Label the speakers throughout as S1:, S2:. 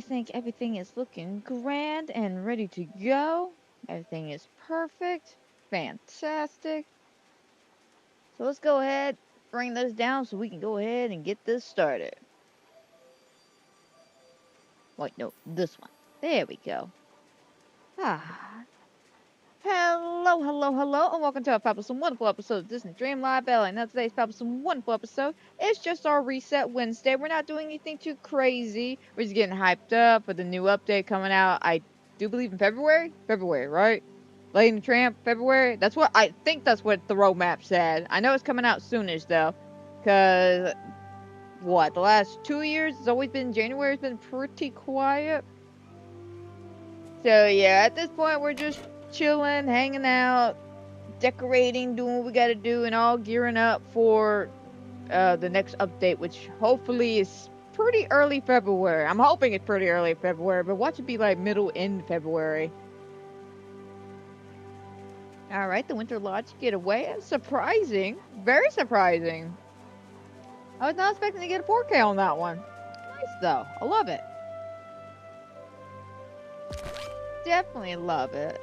S1: think everything is looking grand and ready to go. Everything is perfect. Fantastic. So let's go ahead, bring those down so we can go ahead and get this started. Wait, no, this one. There we go. Ah. Hello, hello, hello, and welcome to our fabulous and wonderful episode of Disney Dreamlight Bell. And now today's fabulous and wonderful episode is just our Reset Wednesday. We're not doing anything too crazy. We're just getting hyped up for the new update coming out. I do believe in February. February, right? Lady and the Tramp, February. I think that's what the roadmap said. I know it's coming out soonish though, cause the last 2 years it's always been January. It's been pretty quiet. So yeah, at this point we're just chilling, hanging out, decorating, doing what we gotta do, and all gearing up for the next update, which hopefully is pretty early February. I'm hoping it's pretty early February, but watch it be like middle end February. Alright, the Winter Lodge getaway. Surprising. Very surprising. I was not expecting to get a 4K on that one. Nice though. I love it. Definitely love it.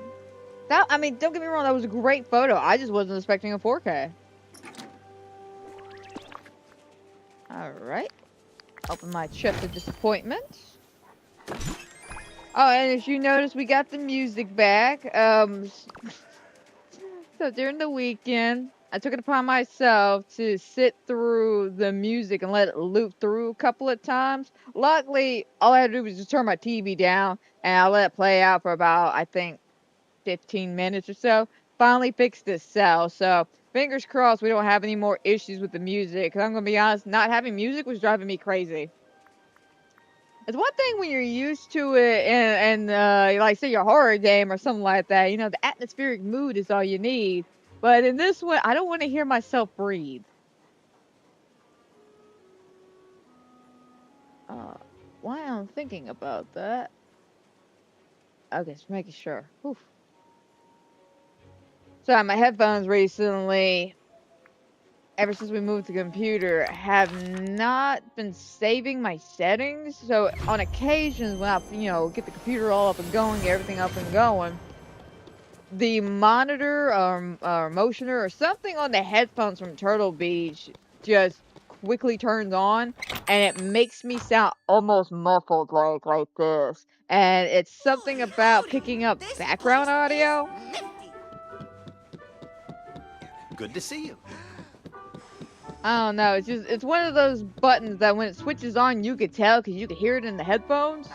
S1: I mean, don't get me wrong, that was a great photo. I just wasn't expecting a 4K. Alright. Open my chest of disappointments. Oh, and as you notice, we got the music back. So during the weekend, I took it upon myself to sit through the music and let it loop through a couple of times. Luckily, all I had to do was just turn my TV down, and I let it play out for about, I think, 15 minutes or so. Finally fixed itself, so fingers crossed we don't have any more issues with the music, because I'm going to be honest, not having music was driving me crazy. It's one thing when you're used to it and like say your horror game or something like that, the atmospheric mood is all you need. But in this one, I don't want to hear myself breathe. Why I'm thinking about that. Okay, just making sure. Whew. So my headphones recently, ever since we moved to the computer, have not been saving my settings. So on occasions when I, get the computer all up and going, get everything up and going, the monitor or motioner or something on the headphones from Turtle Beach just quickly turns on, and it makes me sound almost muffled like this. And it's something about picking up background audio.
S2: Good to see you.
S1: I don't know. It's one of those buttons that when it switches on, you could tell because you could hear it in the headphones.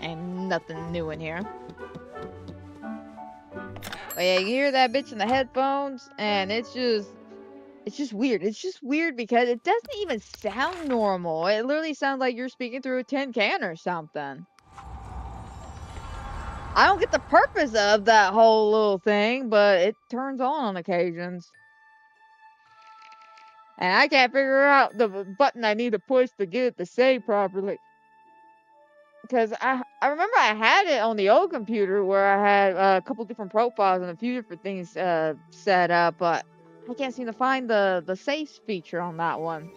S1: Ain't nothing new in here. But yeah, you hear that bitch in the headphones, and it's just weird. It's just weird because it doesn't even sound normal. It literally sounds like you're speaking through a tin can or something. I don't get the purpose of that whole little thing, but it turns on occasions. And I can't figure out the button I need to push to get it to save properly. Because I remember I had it on the old computer where I had a couple different profiles and a few different things set up, but I can't seem to find the save feature on that one.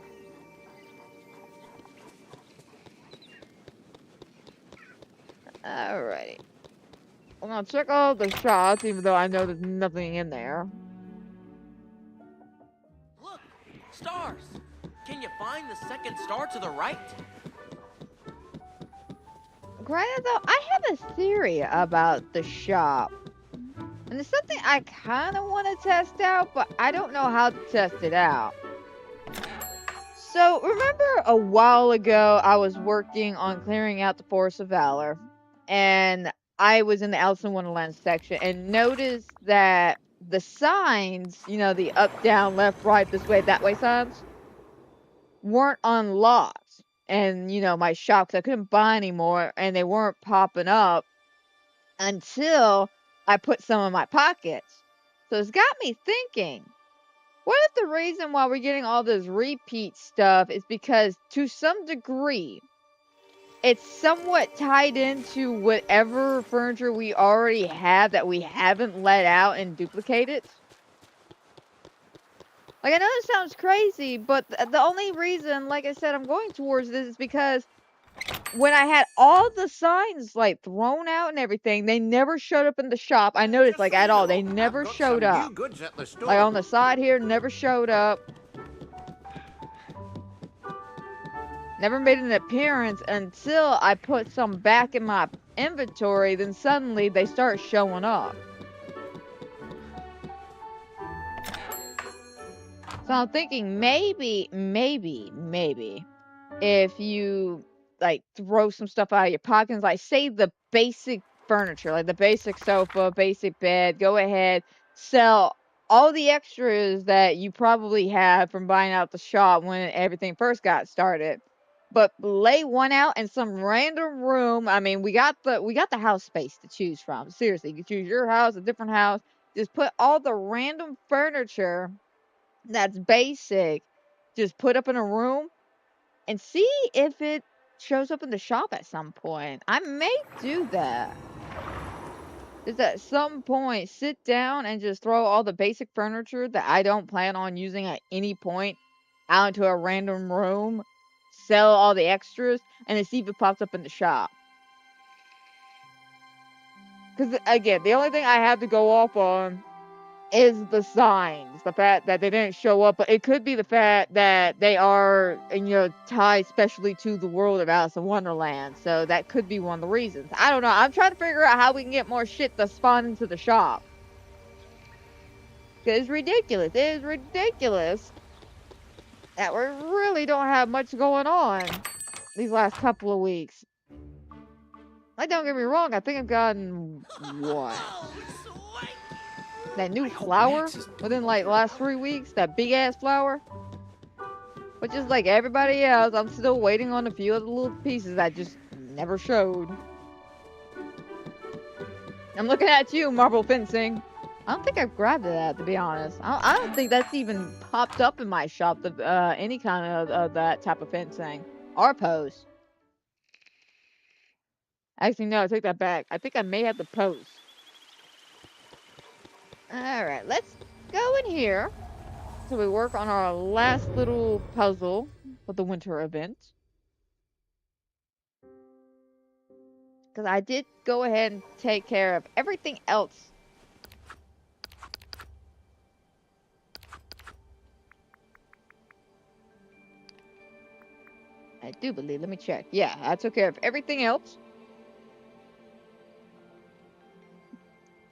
S1: Alrighty. I'm gonna check all the shots, even though I know there's nothing in there.
S3: Look! Stars! Can you find the second star to the right?
S1: Granted though, I have a theory about the shop. And it's something I kinda wanna test out, but I don't know how to test it out. So, remember a while ago I was working on clearing out the Forest of Valor, and I was in the Alice in Wonderland section and noticed that the signs, the up, down, left, right, this way, that way signs, weren't unlocked. And, my shop, 'cause I couldn't buy anymore, and they weren't popping up until I put some in my pockets. So it's got me thinking, what if the reason why we're getting all this repeat stuff is because to some degree it's somewhat tied into whatever furniture we already have that we haven't let out and duplicated? Like, I know this sounds crazy, but the only reason, like I said, I'm going towards this is because when I had all the signs, like, thrown out and everything, they never showed up in the shop. I noticed,
S2: Just
S1: like,
S2: so
S1: at
S2: you
S1: all.
S2: know,
S1: They
S2: I've
S1: never
S2: got
S1: showed
S2: some new
S1: up.
S2: goods at the store.
S1: Like, on the side here, never showed up. Never made an appearance until I put some back in my inventory, then suddenly they start showing up. So I'm thinking maybe, if you, like, throw some stuff out of your pockets, like, say the basic furniture, like the basic sofa, basic bed, go ahead, sell all the extras that you probably had from buying out the shop when everything first got started. But lay one out in some random room. I mean, we got the house space to choose from. Seriously, you can choose your house, a different house. Just put all the random furniture that's basic, just put up in a room and see if it shows up in the shop at some point. I may do that. Just at some point, sit down and just throw all the basic furniture that I don't plan on using at any point out into a random room, sell all the extras, and then see if it pops up in the shop. Because, again, the only thing I have to go off on is the signs, the fact that they didn't show up, but it could be the fact that they are, tied specially to the world of Alice in Wonderland, so that could be one of the reasons. I don't know. I'm trying to figure out how we can get more shit to spawn into the shop. It's ridiculous. It is ridiculous that we really don't have much going on these last couple of weeks. Like, don't get me wrong, I think I've gotten, what? That new
S2: I hope
S1: flower
S2: Max is...
S1: within, like, the last 3 weeks? That big-ass flower? But just like everybody else, I'm still waiting on a few of the little pieces that just never showed. I'm looking at you, marble fencing. I don't think I've grabbed that, to be honest. I don't think that's even popped up in my shop, any kind of that type of fencing. Or post. Actually, no, I take that back. I think I may have the post. Alright, let's go in here. So we work on our last little puzzle for the winter event. Because I did go ahead and take care of everything else. I do believe. Let me check. Yeah, I took care of everything else.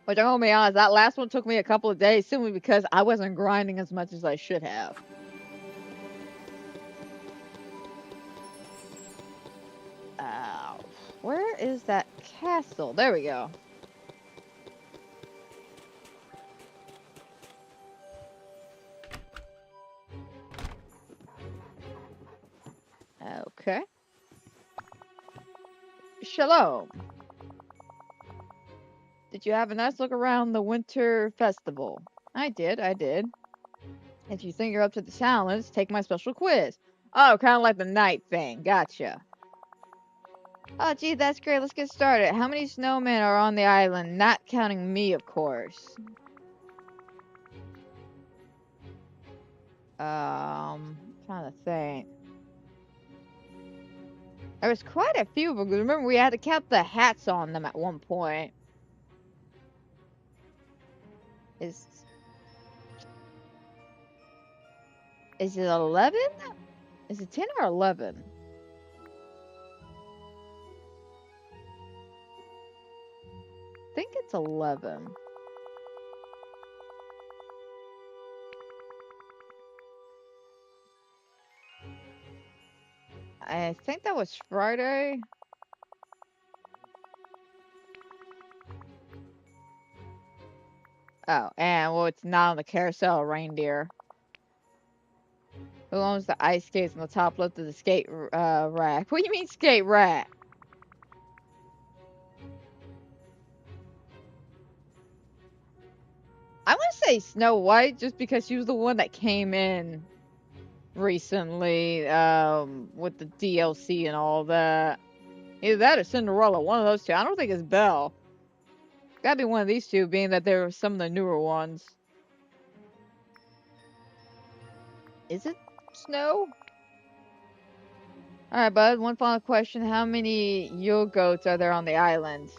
S1: Which, I'm gonna be honest, that last one took me a couple of days simply because I wasn't grinding as much as I should have. Where is that castle? There we go. Okay. Shalom. Did you have a nice look around the winter festival? I did. If you think you're up to the challenge, take my special quiz. Oh, kind of like the night thing. Gotcha. Oh, gee, that's great. Let's get started. How many snowmen are on the island? Not counting me, of course. Trying to think. There was quite a few of them. Remember, we had to count the hats on them at one point. Is it 11? Is it 10 or 11? I think it's 11. I think that was Friday. Oh, and well, it's not on the carousel reindeer. Who owns the ice skates on the top left of the skate rack? What do you mean skate rack? I want to say Snow White just because she was the one that came in recently with the DLC and all that. Either that or Cinderella, one of those two. I don't think it's Belle. Gotta be one of these two, being that they're some of the newer ones. Is it snow? Alright, bud, one final question. How many Yule goats are there on the island?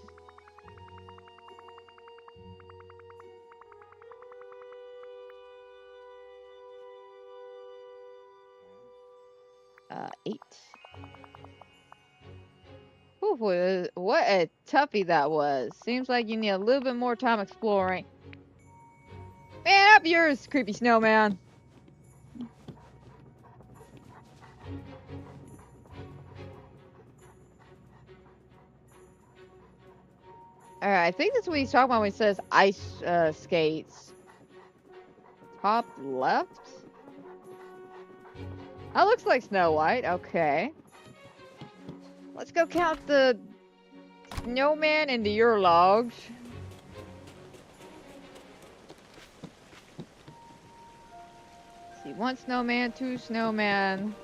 S1: 8. Ooh, what a toughie that was. Seems like you need a little bit more time exploring. Man, up yours, creepy snowman. Alright, I think that's what he's talking about when he says ice skates. Top left? That looks like Snow White. Okay. Let's go count the snowman into your logs. Let's see, 1 snowman, 2 snowman,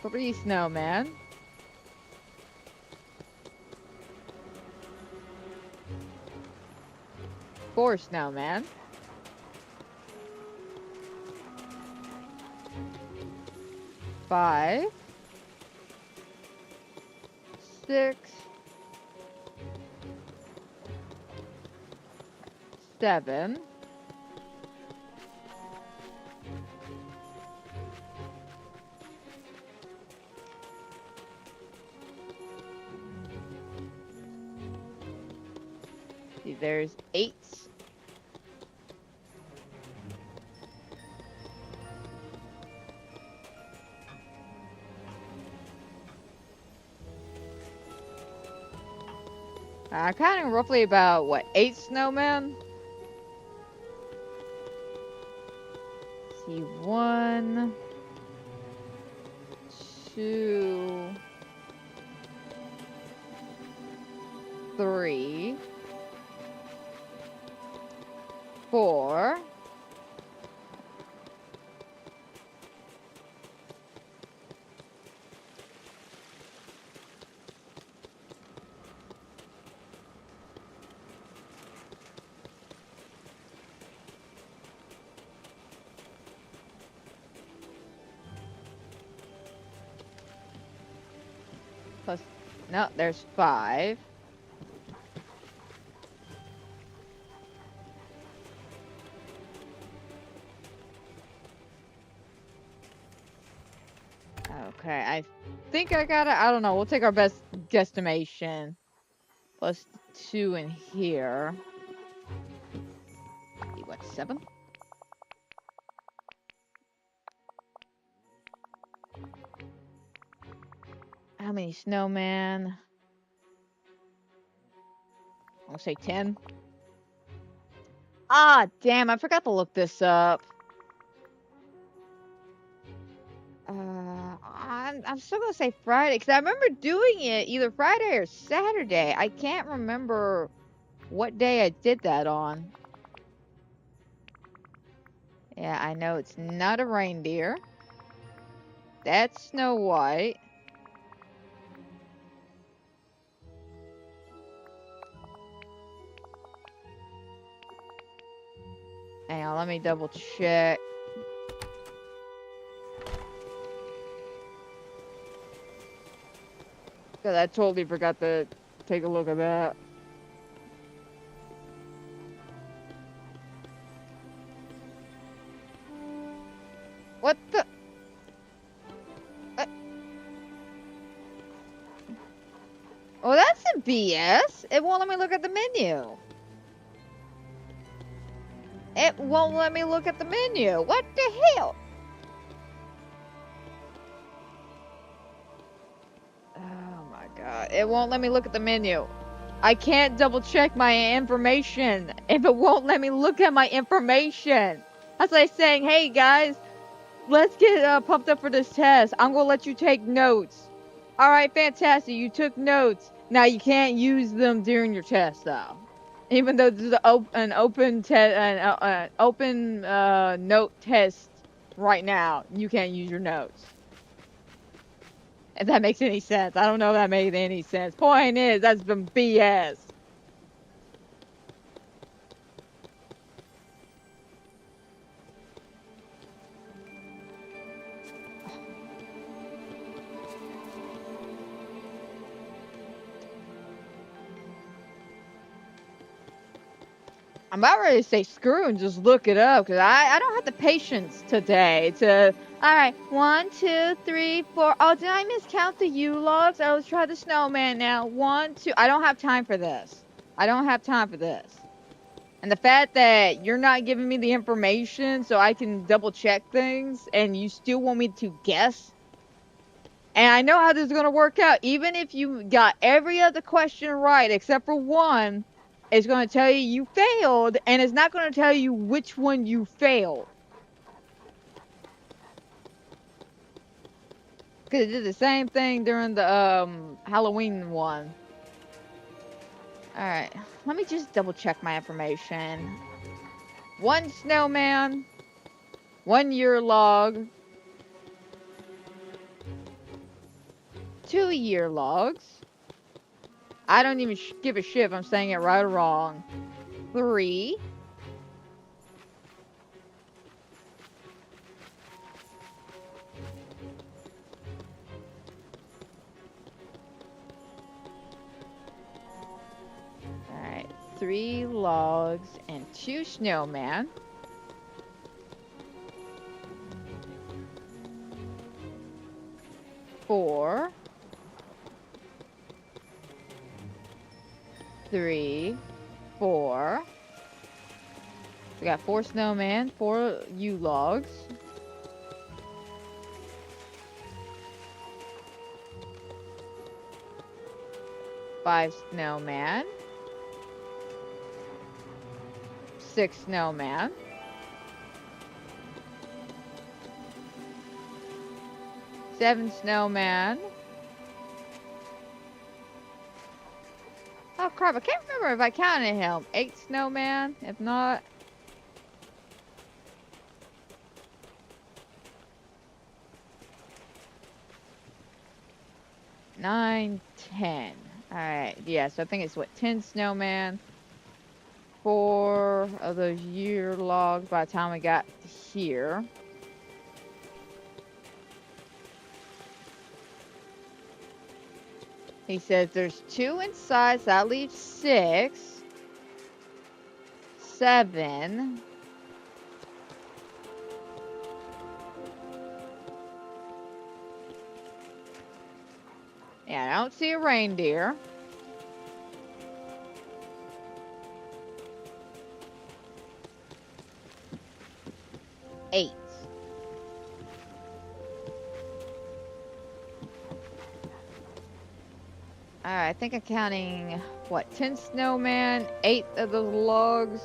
S1: 3 snowman. 4 snowman. 5. 6. 7. 8. Counting roughly about, what, 8 snowmen? Let's see, 1, 2, 3, 4. Plus, no, there's 5. Okay, I think I got it. I don't know. We'll take our best guesstimation. Plus 2 in here. What, 7? How many snowmen? I'll say 10. Ah, damn, I forgot to look this up. I'm still gonna say Friday, because I remember doing it either Friday or Saturday. I can't remember what day I did that on. Yeah, I know it's not a reindeer. That's Snow White. Hang on, let me double check. Because I totally forgot to take a look at that. What the? Oh, that's a BS. It won't let me look at the menu. It won't let me look at the menu. What the hell? Oh my god. It won't let me look at the menu. I can't double check my information if it won't let me look at my information. That's like saying, hey guys, let's get pumped up for this test. I'm gonna let you take notes. Alright, fantastic. You took notes. Now you can't use them during your test though. Even though this is an open note test right now, you can't use your notes. If that makes any sense. I don't know if that made any sense. Point is, that's been BS. I'm about ready to say screw and just look it up because I don't have the patience today to. Alright, 1, 2, 3, 4. Oh, did I miscount the U logs? I was trying the snowman now. 1, 2. I don't have time for this. I don't have time for this. And the fact that you're not giving me the information so I can double check things and you still want me to guess. And I know how this is going to work out. Even if you got every other question right except for one, it's going to tell you you failed, and it's not going to tell you which one you failed. Because it did the same thing during the Halloween one. Alright, let me just double check my information. 1 snowman, 1 year log, 2 year logs. I don't even give a shit if I'm saying it right or wrong. 3. Alright, 3 logs and 2 snowman. 4. 3, 4. We got 4 snowman, 4 U logs. Five snowman. 6 snowman. 7 snowman. Oh crap, I can't remember if I counted him. 8 snowman, if not. Nine, 10. Alright, yeah, so I think it's what, 10 snowman. 4 of those year logs by the time we got here. He says there's 2 inside, so that leaves 6. 7. Yeah, I don't see a reindeer. 8. Alright, I think I'm counting, what, 10 snowman, 8 of those logs.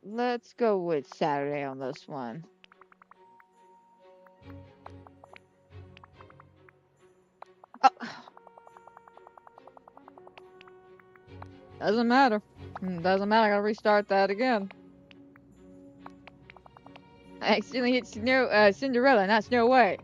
S1: Let's go with Saturday on this one. Oh. Doesn't matter. Doesn't matter, I gotta restart that again. I accidentally hit Cinderella, not Snow White.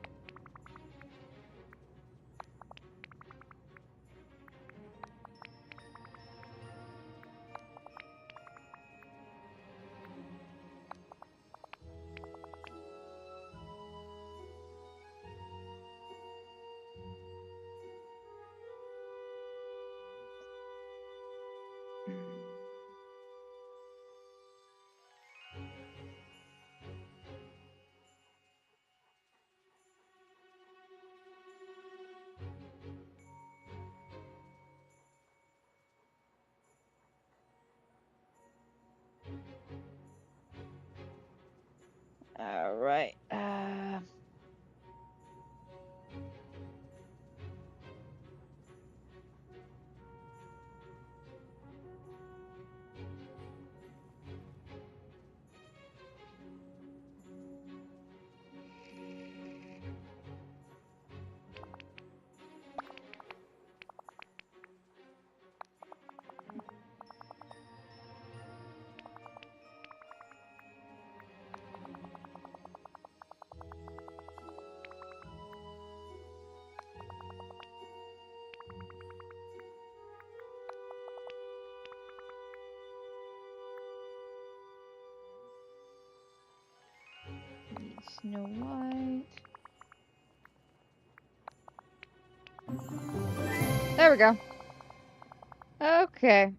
S1: Alright. Snow White. There we go. Okay.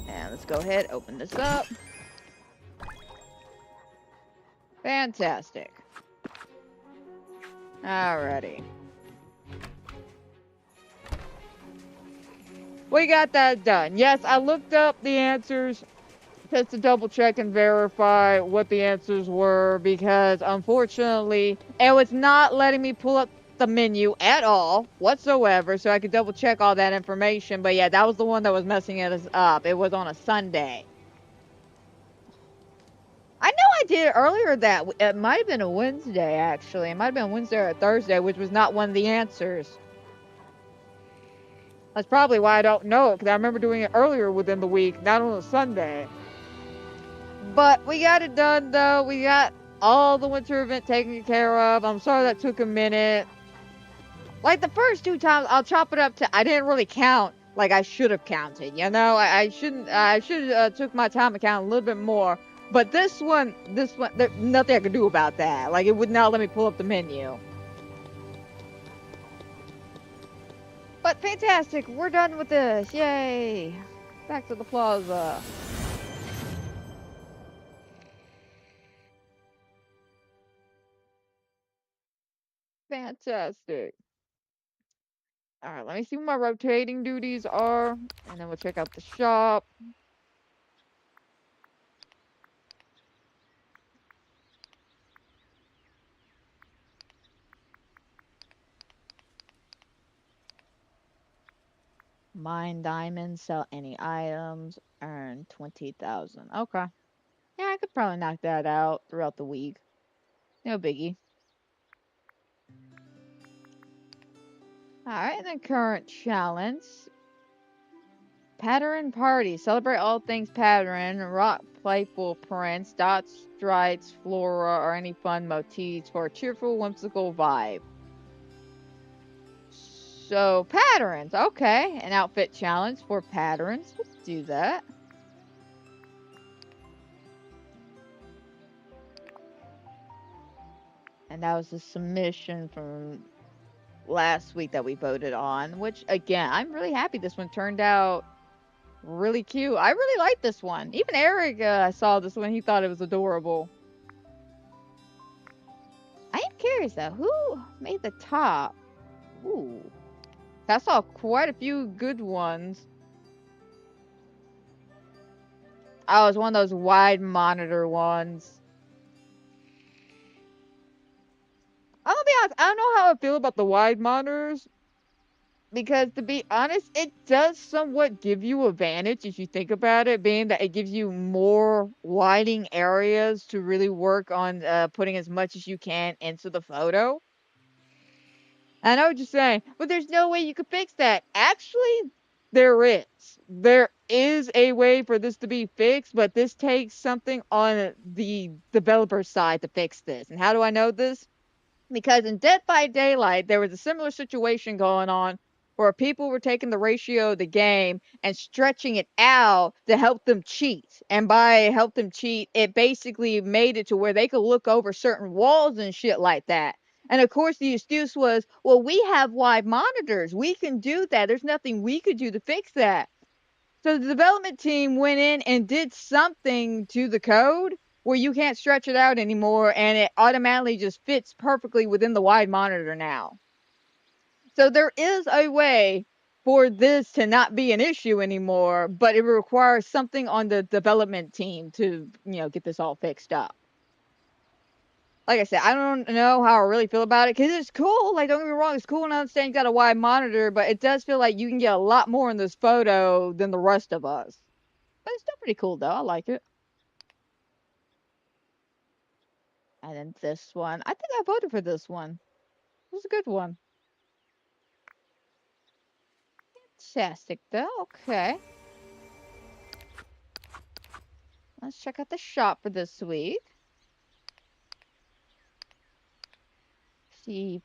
S1: And let's go ahead, open this up. Fantastic. Alrighty. We got that done. Yes, I looked up the answers just to double check and verify what the answers were because unfortunately it was not letting me pull up the menu at all whatsoever so I could double check all that information. But yeah, that was the one that was messing us up. It was on a Sunday. I know I did it earlier that it might have been a Wednesday actually. It might have been Wednesday or a Thursday, which was not one of the answers. That's probably why I don't know it, because I remember doing it earlier within the week, not on a Sunday. But we got it done, though. We got all the winter event taken care of. I'm sorry that took a minute. Like, the first 2 times, I'll chop it up to, I didn't really count like I should have counted, you know? I should have took my time to count a little bit more. But this one, there's nothing I could do about that. Like, it would not let me pull up the menu. But fantastic, we're done with this. Yay. Back to the plaza. Fantastic. Alright, let me see what my rotating duties are, and then we'll check out the shop. Mine diamonds, sell any items, earn 20,000. Okay. Yeah, I could probably knock that out throughout the week. No biggie. Alright, and then current challenge. Pattern party. Celebrate all things pattern. Rock playful prints, dots, stripes, flora, or any fun motifs for a cheerful, whimsical vibe. So, patterns. Okay. An outfit challenge for patterns. Let's do that. And that was the submission from last week that we voted on, which, again, I'm really happy this one turned out really cute. I really like this one. Even Eric saw this one. He thought it was adorable. I am curious, though. Who made the top? Ooh. I saw quite a few good ones. Oh, it was one of those wide monitor ones. I'm gonna be honest, I don't know how I feel about the wide monitors. Because to be honest, it does somewhat give you advantage if you think about it, being that it gives you more lighting areas to really work on putting as much as you can into the photo. I know what you're saying, but there's no way you could fix that. Actually, there is. There is a way for this to be fixed, but this takes something on the developer side to fix this. And how do I know this? Because in Dead by Daylight, there was a similar situation going on where people were taking the ratio of the game and stretching it out to help them cheat. And by help them cheat, it basically made it to where they could look over certain walls and shit like that. And of course, the excuse was, well, we have wide monitors. We can do that. There's nothing we could do to fix that. So the development team went in and did something to the code where you can't stretch it out anymore and it automatically just fits perfectly within the wide monitor now. So there is a way for this to not be an issue anymore, but it requires something on the development team to, get this all fixed up. Like I said, I don't know how I really feel about it because it's cool. Like, don't get me wrong, it's cool and I understand you got a wide monitor, but it does feel like you can get a lot more in this photo than the rest of us. But it's still pretty cool, though. I like it. And then this one. I think I voted for this one. It was a good one. Fantastic, though. Okay. Let's check out the shop for this week. See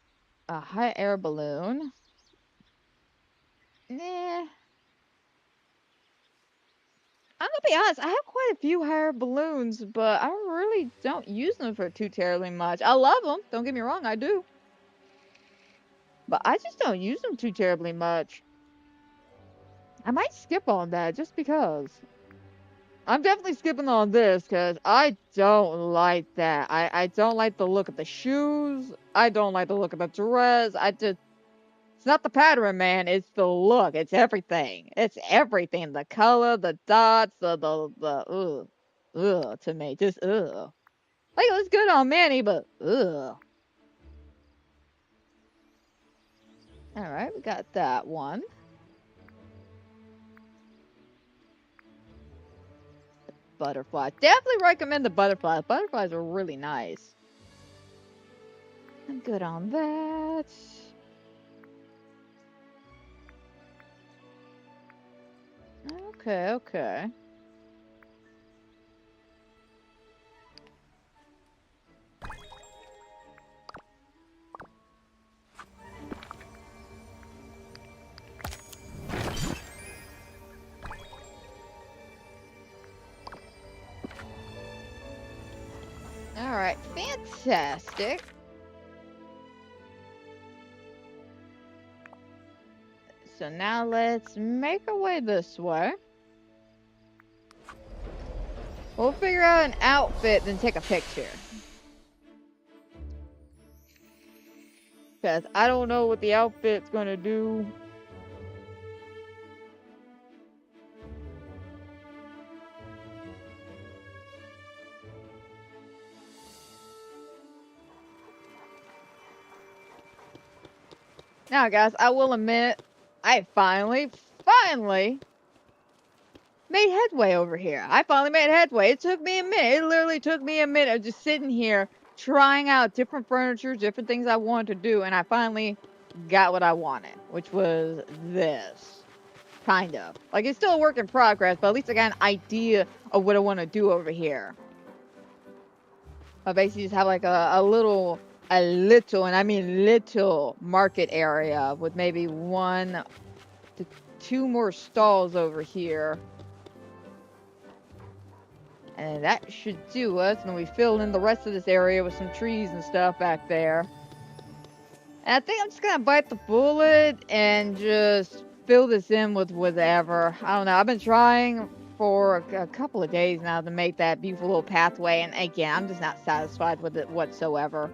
S1: a hot air balloon. Nah. I'm gonna be honest, I have quite a few higher balloons, but I really don't use them for too terribly much. I love them, don't get me wrong, I do. But I just don't use them too terribly much. I might skip on that just because. I'm definitely skipping on this because I don't like that. I don't like the look of the shoes. I don't like the look of the dress. It's not the pattern, man. It's the look. It's everything. It's everything. The color, the dots, ugh, to me. Just, ugh. Like, it looks good on Manny, but, ugh. Alright, we got that one. Butterfly. Definitely recommend the butterflies. Butterflies are really nice. I'm good on that. Okay, okay. Alright, fantastic. So now let's make our way this way. We'll figure out an outfit, then take a picture. Because I don't know what the outfit's gonna do. Now, guys, I will admit, I finally made headway over here. I finally made headway. It took me a minute. It literally took me a minute of just sitting here trying out different furniture, different things I wanted to do, and I finally got what I wanted, which was this. Kind of. Like, it's still a work in progress, but at least I got an idea of what I want to do over here. I basically just have like a little, and I mean little market area with maybe 1 to 2 more stalls over here. And that should do us. And we fill in the rest of this area with some trees and stuff back there. And I think I'm just gonna bite the bullet and just fill this in with whatever. I don't know. I've been trying for a couple of days now to make that beautiful little pathway. And again, I'm just not satisfied with it whatsoever.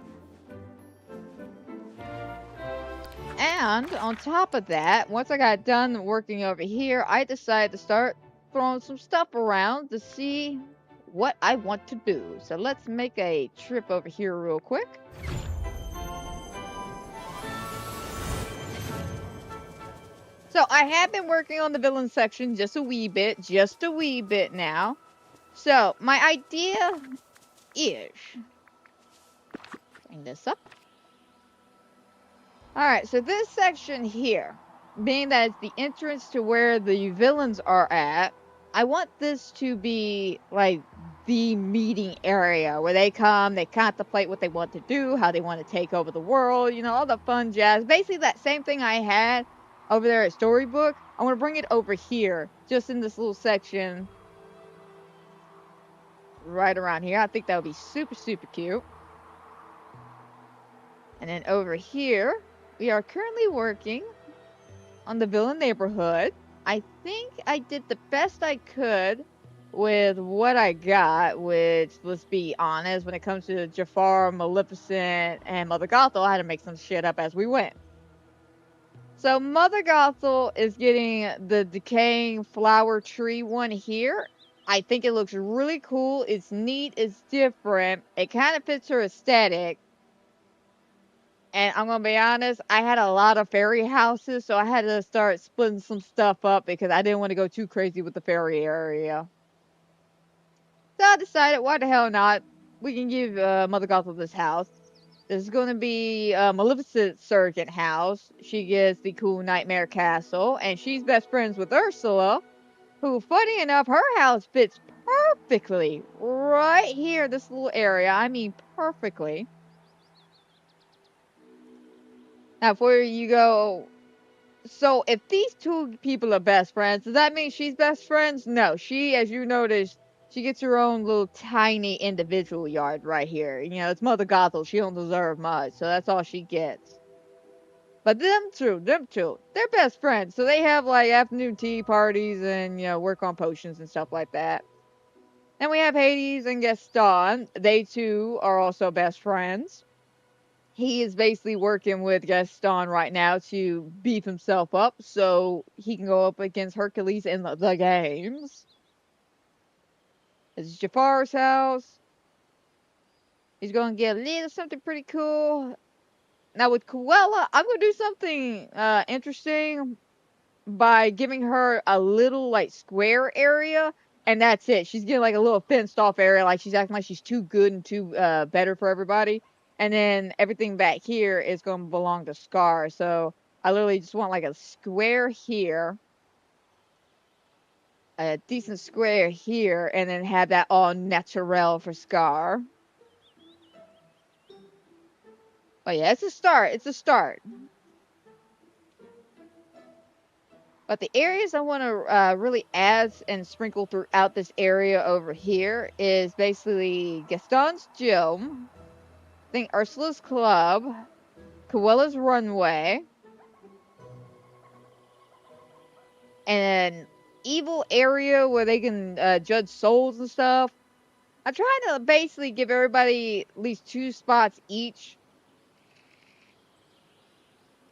S1: And on top of that, once I got done working over here, I decided to start throwing some stuff around to see what I want to do. So let's make a trip over here real quick. So I have been working on the villain section just a wee bit now. So my idea is, bring this up. Alright, so this section here, being that it's the entrance to where the villains are at, I want this to be like the meeting area where they come, they contemplate what they want to do, how they want to take over the world, you know, all the fun jazz. Basically that same thing I had over there at Storybook, I want to bring it over here, just in this little section right around here. I think that would be super, super cute. And then over here, we are currently working on the villain neighborhood. I think I did the best I could with what I got, which, let's be honest, when it comes to Jafar, Maleficent, and Mother Gothel, I had to make some shit up as we went. So Mother Gothel is getting the decaying flower tree one here. I think it looks really cool. It's neat. It's different. It kind of fits her aesthetic. And I'm gonna be honest, I had a lot of fairy houses, so I had to start splitting some stuff up because I didn't want to go too crazy with the fairy area. So I decided, why the hell not? We can give Mother Gothel this house. This is going to be Maleficent's surrogate house. She gets the cool Nightmare Castle, and she's best friends with Ursula, who, funny enough, her house fits perfectly right here, this little area. I mean, perfectly. Now, before you go So if these two people are best friends, does that mean she's best friends? No, she, as you noticed, she gets her own little tiny individual yard right here. You know, it's Mother Gothel. She don't deserve much, so that's all she gets. But them two, they're best friends. So they have like afternoon tea parties and, you know, work on potions and stuff like that. And we have Hades and Gaston. They two are also best friends. He is basically working with Gaston right now to beef himself up so he can go up against Hercules in the games. This is Jafar's house. He's going to get a little something pretty cool. Now with Cruella, I'm going to do something interesting by giving her a little like square area, and that's it. She's getting like a little fenced off area, like she's acting like she's too good and too better for everybody. And then everything back here is going to belong to Scar. So I literally just want like a square here, a decent square here, and then have that all natural for Scar. But yeah, it's a start. It's a start. But the areas I want to really add and sprinkle throughout this area over here is basically Gaston's Gym, I think Ursula's Club, Coella's Runway, and an evil area where they can judge souls and stuff. I'm trying to basically give everybody at least 2 spots each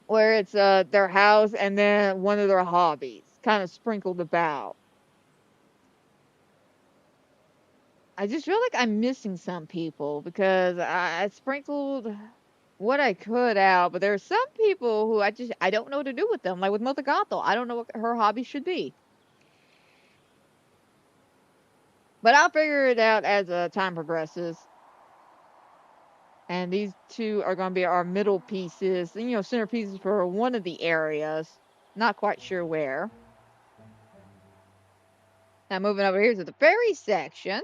S1: where it's their house and then one of their hobbies, kind of sprinkled about. I just feel like I'm missing some people because I sprinkled what I could out, but there are some people who I don't know what to do with them. Like with Mother Gothel, I don't know what her hobby should be. But I'll figure it out as time progresses. And these two are going to be our middle pieces, you know, centerpieces for one of the areas. Not quite sure where. Now moving over here to the fairy section.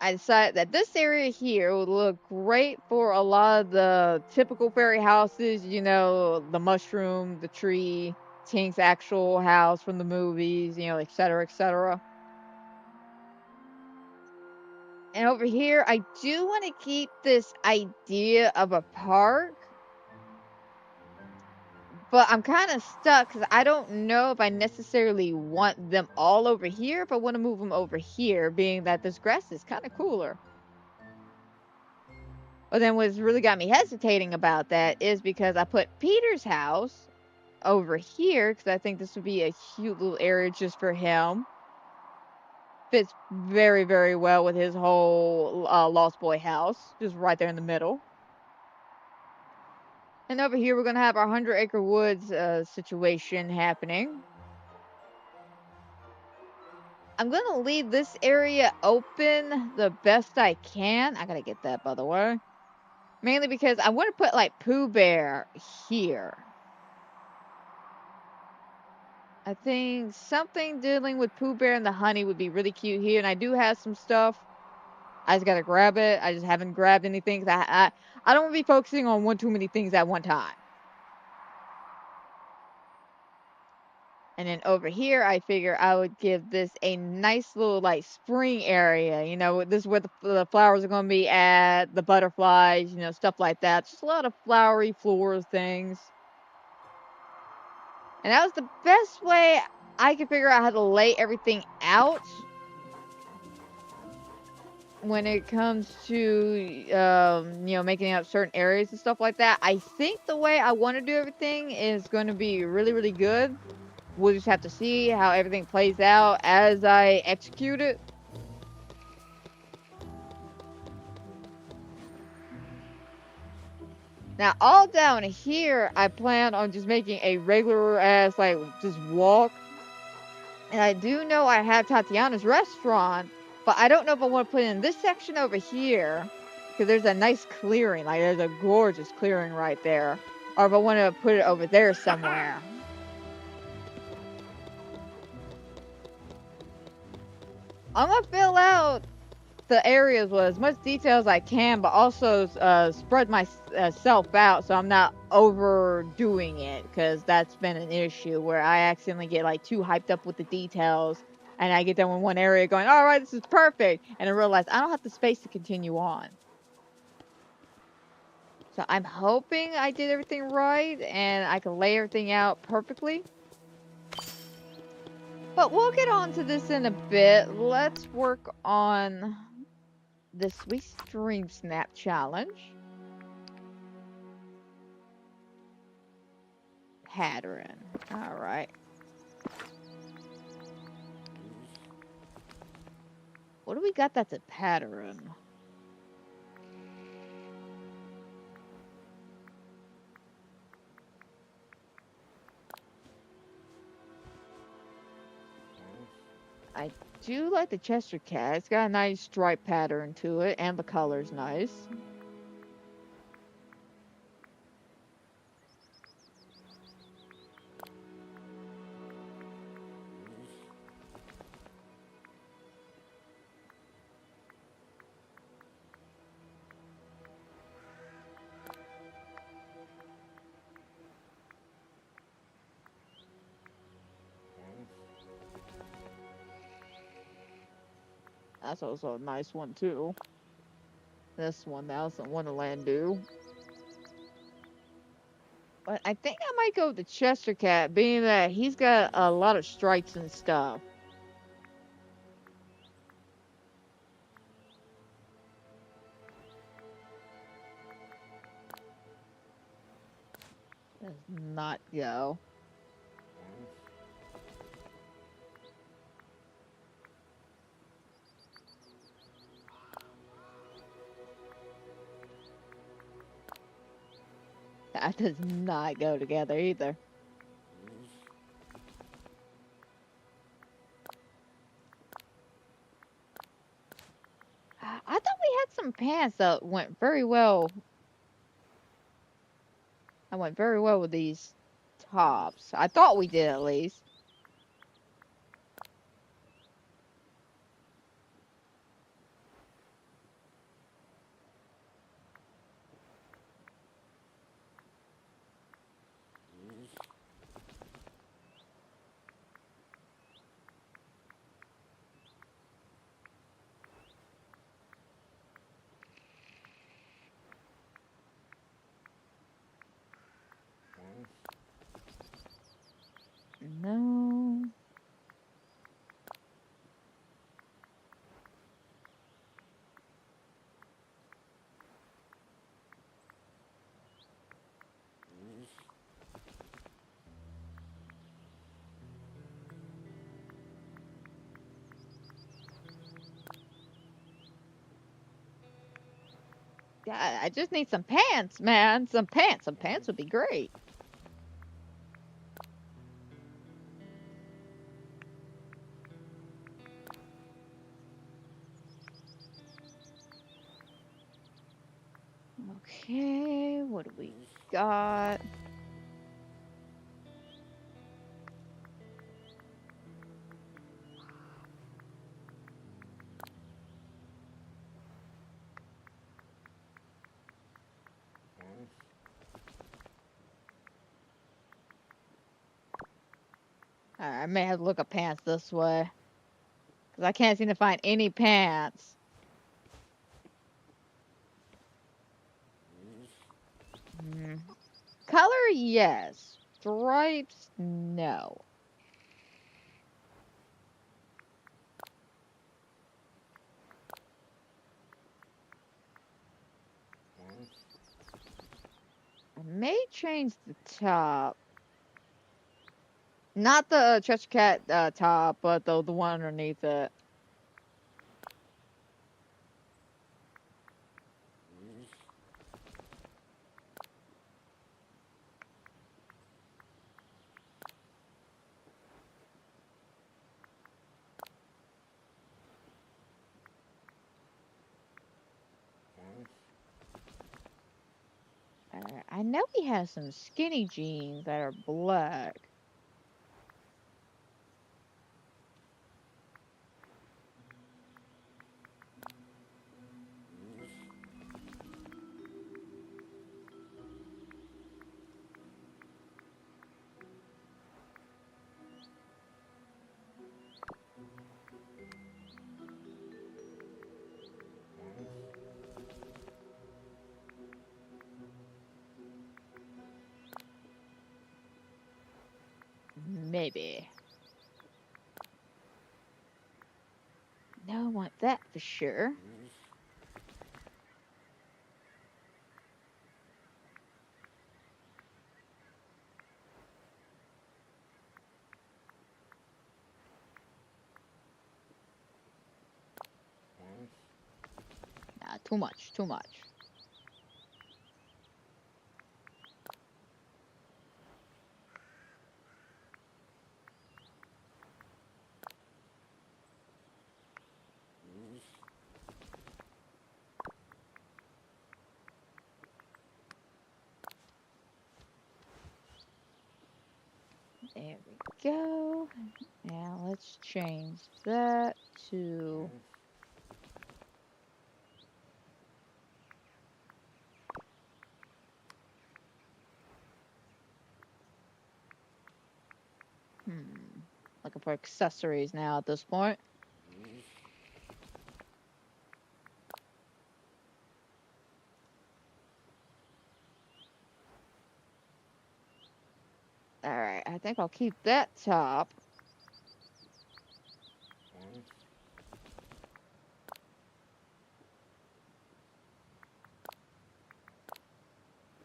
S1: I decided that this area here would look great for a lot of the typical fairy houses, you know, the mushroom, the tree, Tink's actual house from the movies, you know, etc., etc. And over here, I do want to keep this idea of a park, but I'm kind of stuck because I don't know if I necessarily want them all over here, if I want to move them over here, being that this grass is kind of cooler. But then what's really got me hesitating about that is because I put Peter's house over here because I think this would be a cute little area just for him. Fits very, very well with his whole Lost Boy house, just right there in the middle. And over here, we're going to have our 100 Acre Woods situation happening. I'm going to leave this area open the best I can. I got to get that, by the way. Mainly because I want to put, like, Pooh Bear here. I think something dealing with Pooh Bear and the honey would be really cute here. And I do have some stuff. I just got to grab it. I just haven't grabbed anything. I don't want to be focusing on one too many things at one time. And then over here, I figure I would give this a nice little, like, spring area. You know, this is where the flowers are going to be at, the butterflies, you know, stuff like that. Just a lot of flowery floral things. And that was the best way I could figure out how to lay everything out when it comes to, you know, making up certain areas and stuff like that. I think the way I want to do everything is going to be really, really good. We'll just have to see how everything plays out as I execute it. Now, all down here, I plan on just making a regular ass, like, just walk. And I do know I have Tatiana's restaurant, but I don't know if I want to put it in this section over here, because there's a nice clearing, like, there's a gorgeous clearing right there. Or if I want to put it over there somewhere. I'm going to fill out the areas with as much detail as I can, but also spread myself out so I'm not overdoing it, because that's been an issue where I accidentally get like too hyped up with the details, and I get done with one area going, all right, this is perfect, and I realize I don't have the space to continue on. So I'm hoping I did everything right and I can lay everything out perfectly. But we'll get on to this in a bit. Let's work on this week's Dreamsnap challenge. Pattern. Alright. What do we got that's a pattern? I do like the Chester Cat. It's got a nice stripe pattern to it, and the color's nice. That's also a nice one too. This one, that was the Wonderland do. But I think I might go with the Chester Cat, being that he's got a lot of stripes and stuff. Does not go. That does not go together either. I thought we had some pants that went very well. I went very well with these tops. I thought we did at least. No. Yeah, I just need some pants, man. Some pants. Some pants would be great. Okay, what do we got? I may have to look at pants this way, because I can't seem to find any pants. Color, yes. Stripes, no. I may change the top. Not the Cheshire Cat top, but the one underneath it. I know he has some skinny jeans that are black. maybe. No, I want that for sure. Nah, too much, too much. There we go. Now let's change that to... Looking for accessories now at this point. Alright, I think I'll keep that top.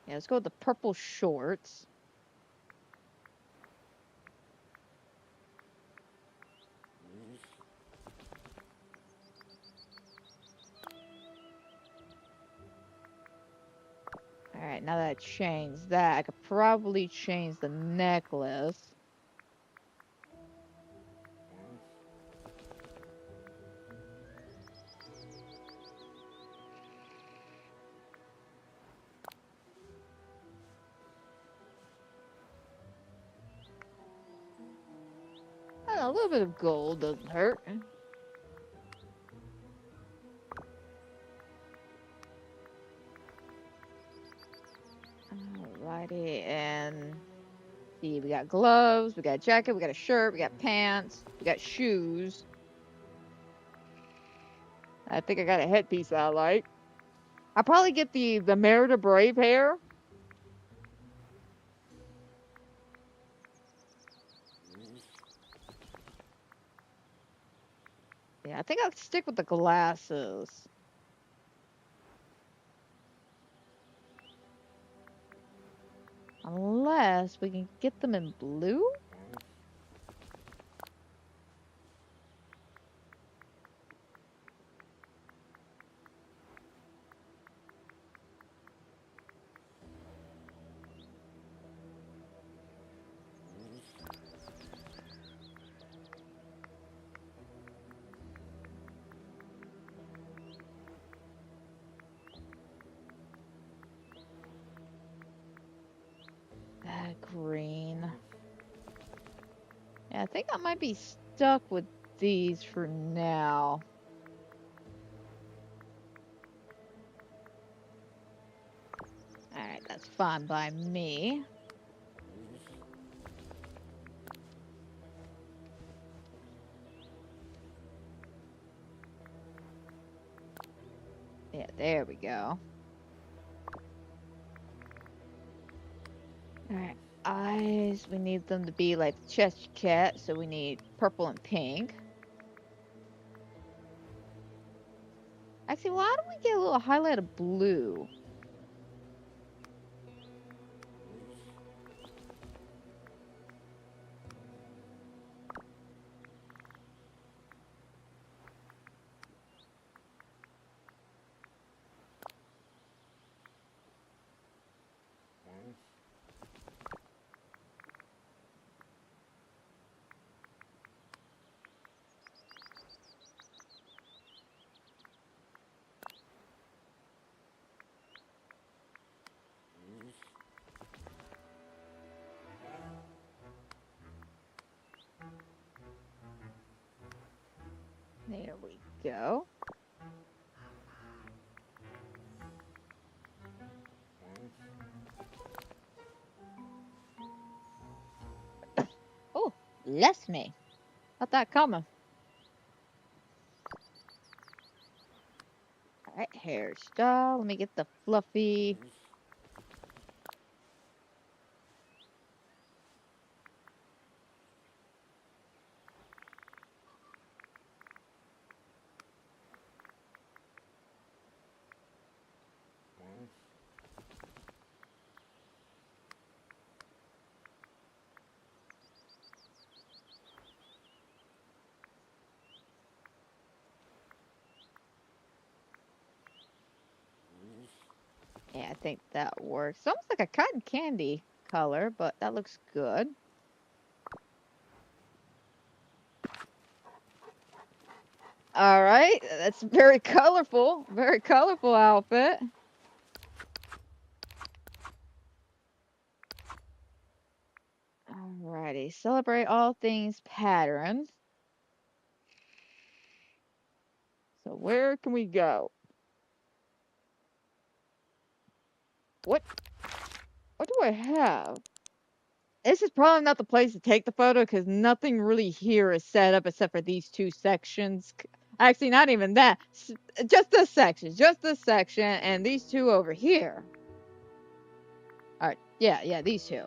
S1: Yeah, let's go with the purple shorts. Alright, now that I changed that, I could probably change the necklace. I don't know, a little bit of gold doesn't hurt. Alrighty, and see, we got gloves, we got a jacket, we got a shirt, we got pants, we got shoes. I think I got a headpiece that I like. I'll probably get the Merida Brave hair. Yeah, I think I'll stick with the glasses. Unless we can get them in blue? That green. Yeah, I think I might be stuck with these for now. Alright, that's fine by me. Yeah, there we go. Alright, eyes. We need them to be like the Cheshire Cat, so we need purple and pink. Actually, why don't we get a little highlight of blue? There we go. Oh, bless me. Not that coming. Alright, hairstyle. Let me get the fluffy. I think that works. It's almost like a cotton candy color, but that looks good. All right, that's very colorful outfit. Alrighty, celebrate all things pattern. So where can we go? What do I have? This is probably not the place to take the photo because nothing really here is set up except for these two sections. Actually, not even that. Just this section, and these two over here. All right, yeah, these two.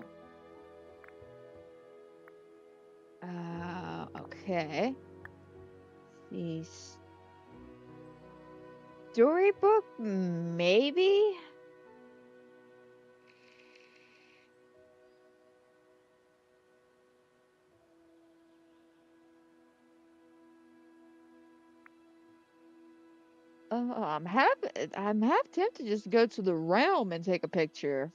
S1: Okay. The storybook, maybe? I'm half tempted to just go to the realm and take a picture.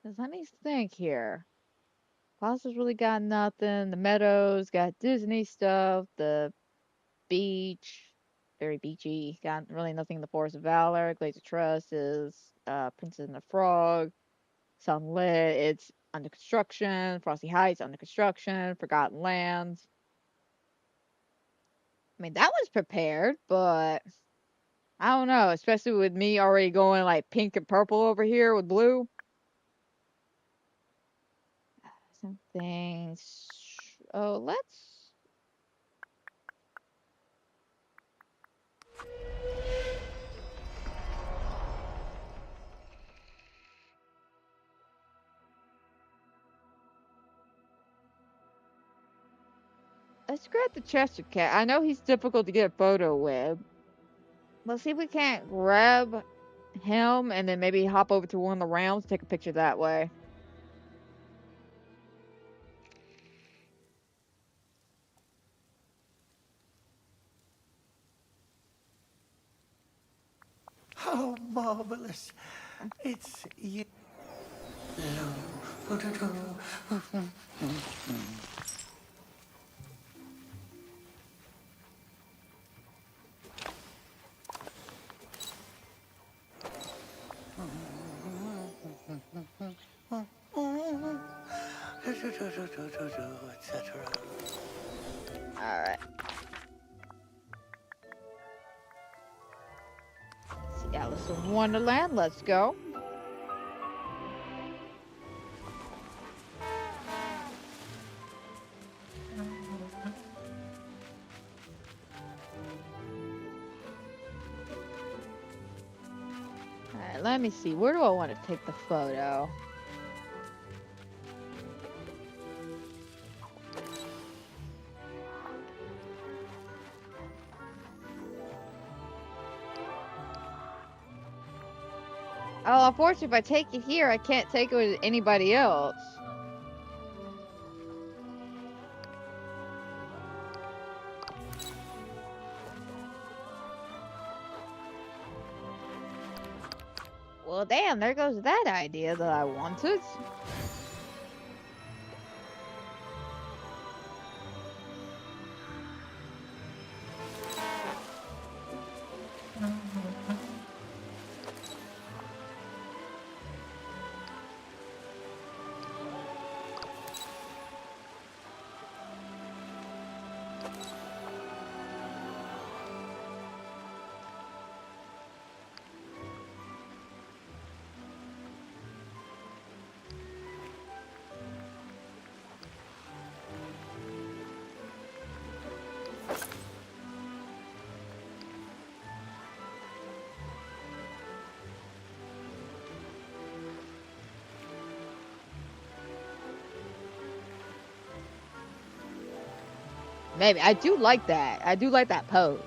S1: Cause let me think here. Plaza's really got nothing. The Meadows got Disney stuff. The beach, very beachy. Got really nothing in the Forest of Valor. Glaze of Trust is Princess and the Frog. Sunlit, it's under construction. Frosty Heights under construction. Forgotten Lands. I mean, that was prepared, but I don't know, especially with me already going like pink and purple over here with blue. Some things. Oh, let's grab the Chester Cat. I know he's difficult to get a photo with. Let's see if we can't grab him and then maybe hop over to one of the rounds, take a picture that way.
S2: Oh, marvelous. It's you. Etc.
S1: Alright. See Alice in Wonderland, let's go. Alright, let me see. Where do I want to take the photo? Oh, unfortunately, if I take it here, I can't take it with anybody else. Well, damn, there goes that idea that I wanted. Maybe. I do like that. I do like that pose.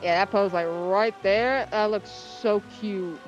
S1: Yeah, that pose like right there. That looks so cute.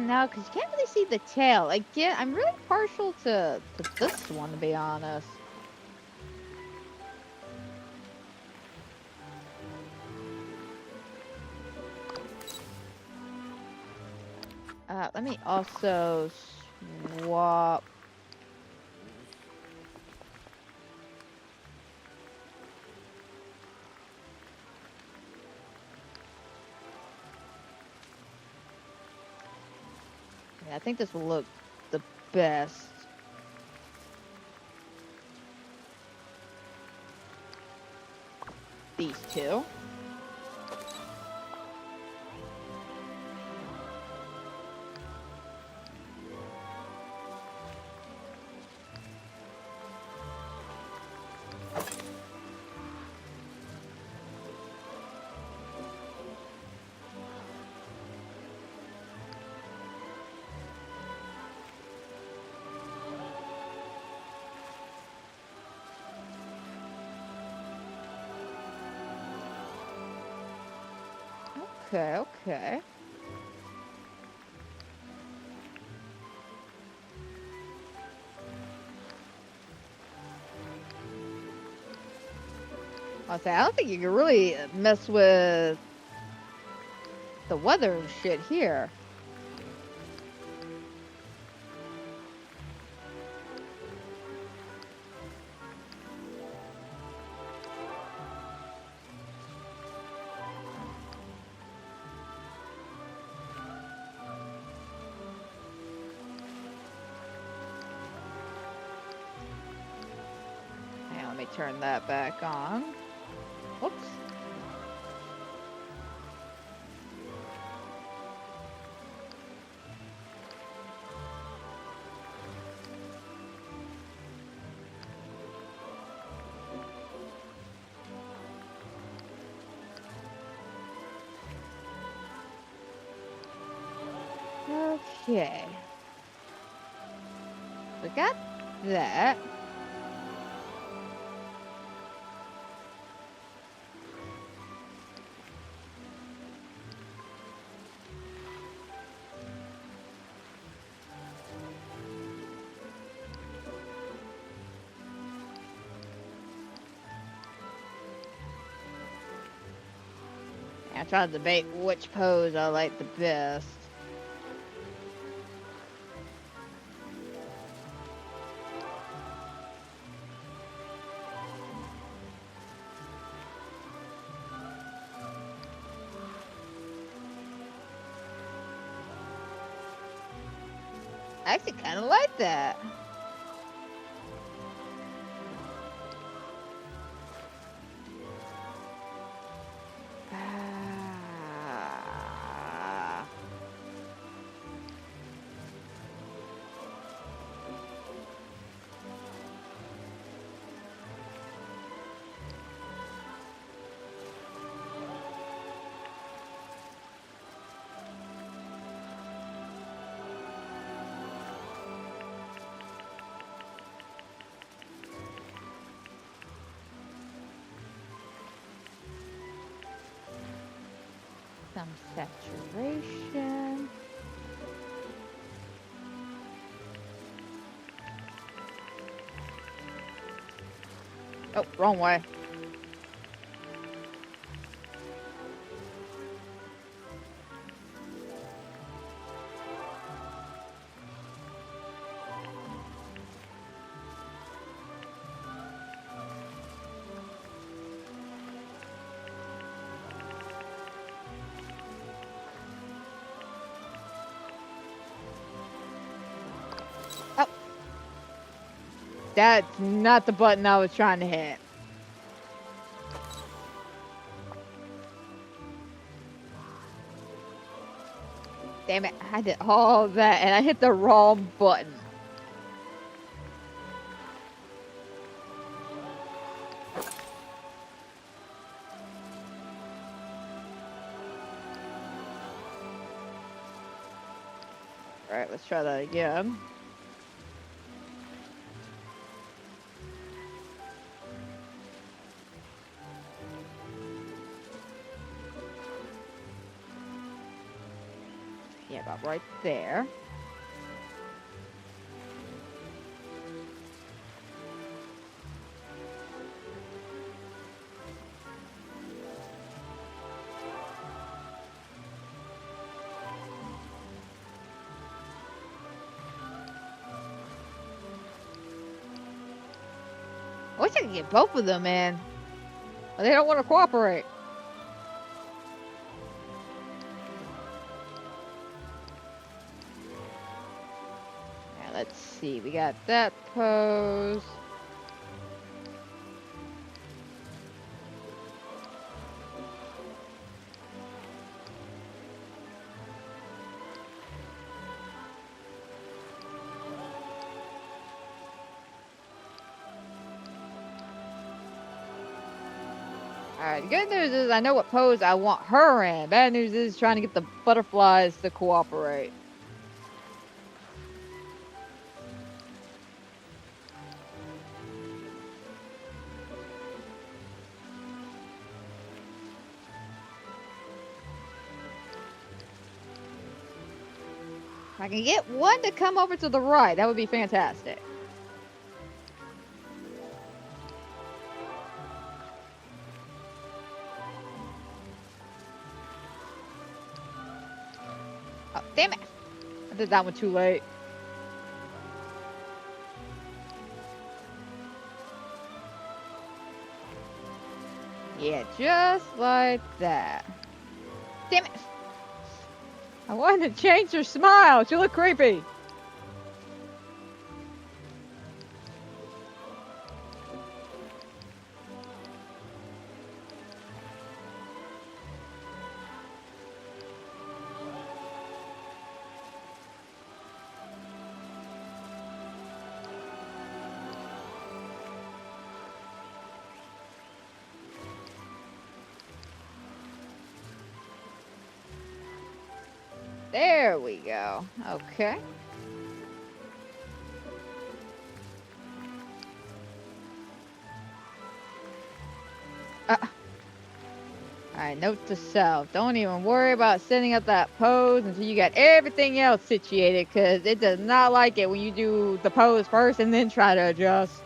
S1: No, because you can't really see the tail. Again, I'm really partial to this one, to be honest. Let me also swap. Yeah, I think this will look the best. These two. Okay, okay. I'll say, I don't think you can really mess with the weather and shit here. Hang on, let me turn that back on. Whoops. Okay. We got that. I'm trying to debate which pose I like the best. I actually kind of like that. Ah. Some saturation. Oh, wrong way. Oh. That's not the button I was trying to hit. Damn it, I did all that and I hit the wrong button. Alright, let's try that again. Yeah, about right there. I wish I could get both of them, man. But they don't want to cooperate. Now, let's see. We got that pose. Alright, the good news is I know what pose I want her in. Bad news is trying to get the butterflies to cooperate. If I can get one to come over to the right, that would be fantastic. Oh, damn it. I did that one too late. Yeah, just like that. Damn it. I wanted to change her smile. She looked creepy. There we go. Okay. Alright, note to self. Don't even worry about setting up that pose until you got everything else situated, because it does not like it when you do the pose first and then try to adjust.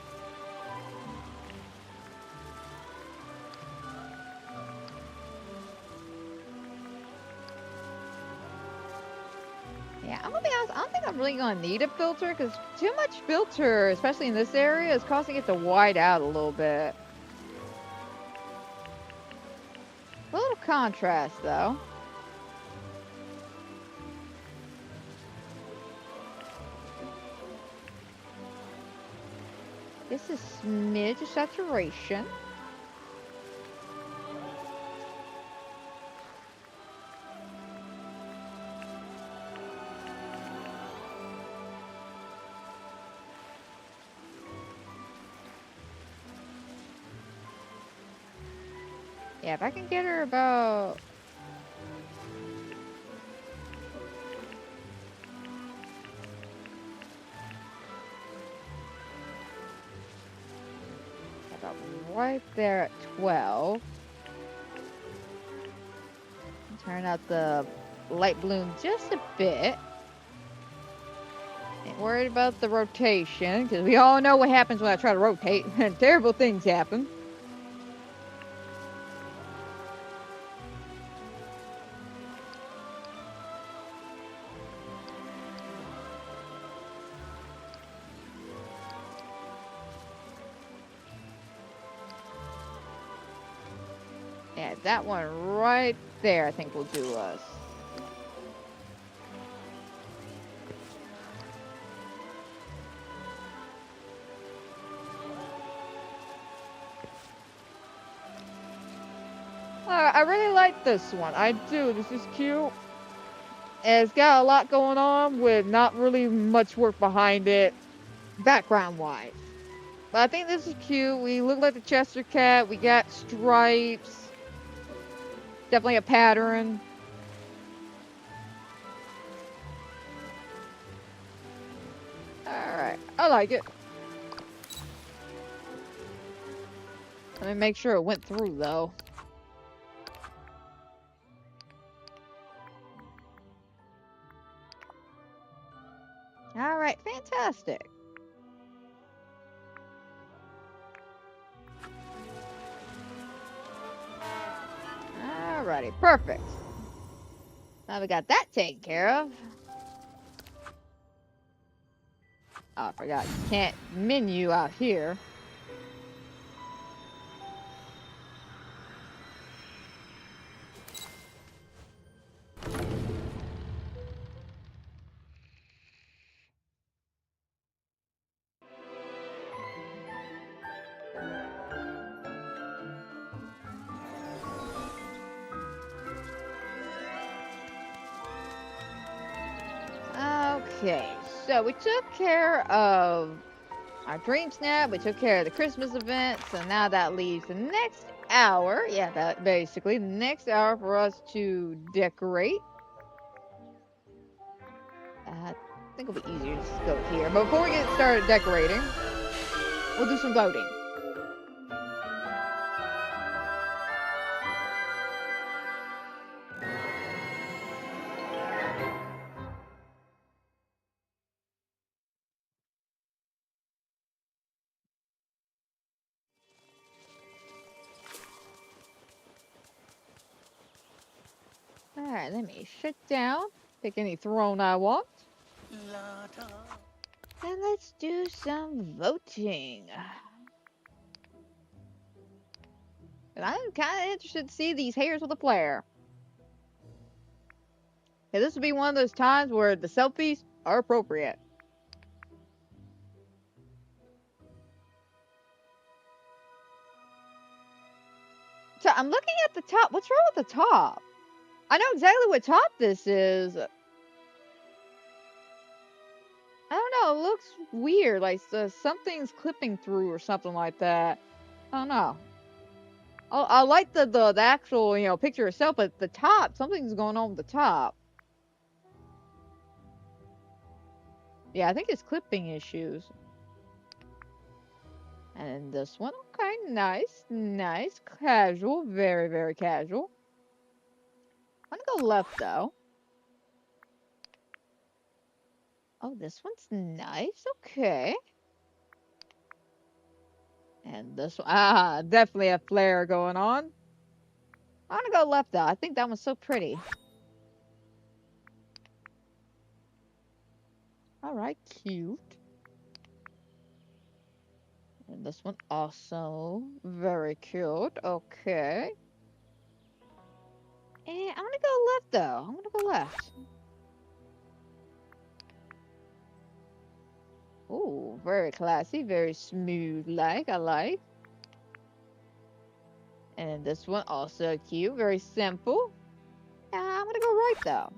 S1: Yeah, I'm gonna be honest, I don't think I'm really gonna need a filter, because too much filter, especially in this area, is causing it to wide out a little bit. A little contrast, though. This is smidge of saturation. Yeah, if I can get her about... about right there at 12. Turn out the light bloom just a bit. Ain't worried about the rotation, because we all know what happens when I try to rotate. Terrible things happen. Yeah, that one right there I think will do us. I really like this one. I do. This is cute. It's got a lot going on with not really much work behind it, background-wise. But I think this is cute. We look like the Chester Cat. We got stripes. Definitely a pattern. Alright. I like it. Let me make sure it went through, though. Alright, fantastic. Alrighty, perfect. Now we got that taken care of. Oh, I forgot. You can't menu out here. Okay, so we took care of our Dream Snap, we took care of the Christmas event, so now that leaves the next hour. Yeah, that basically the next hour for us to decorate. I think it'll be easier to just go here. But before we get started decorating, we'll do some voting. Alright, let me sit down, pick any throne I want,
S2: La-da.
S1: and let's do some voting. And I'm kind of interested to see these hairs with a flare. Yeah, this would be one of those times where the selfies are appropriate. So I'm looking at the top. What's wrong with the top? I know exactly what top this is. I don't know. It looks weird. Like something's clipping through or something like that. I don't know. I like the actual picture itself, but the top, something's going on with the top. Yeah, I think it's clipping issues. And this one, okay, nice, casual, very, very casual. I'm gonna go left though. Oh, this one's nice, okay. And this one, definitely a flare going on. I'm gonna go left though. I think that one's so pretty. Alright, cute. And this one also very cute, okay. And I'm gonna go left though. I'm gonna go left. Ooh, very classy, very smooth like, I like. And this one also cute, very simple. I'm gonna go right though.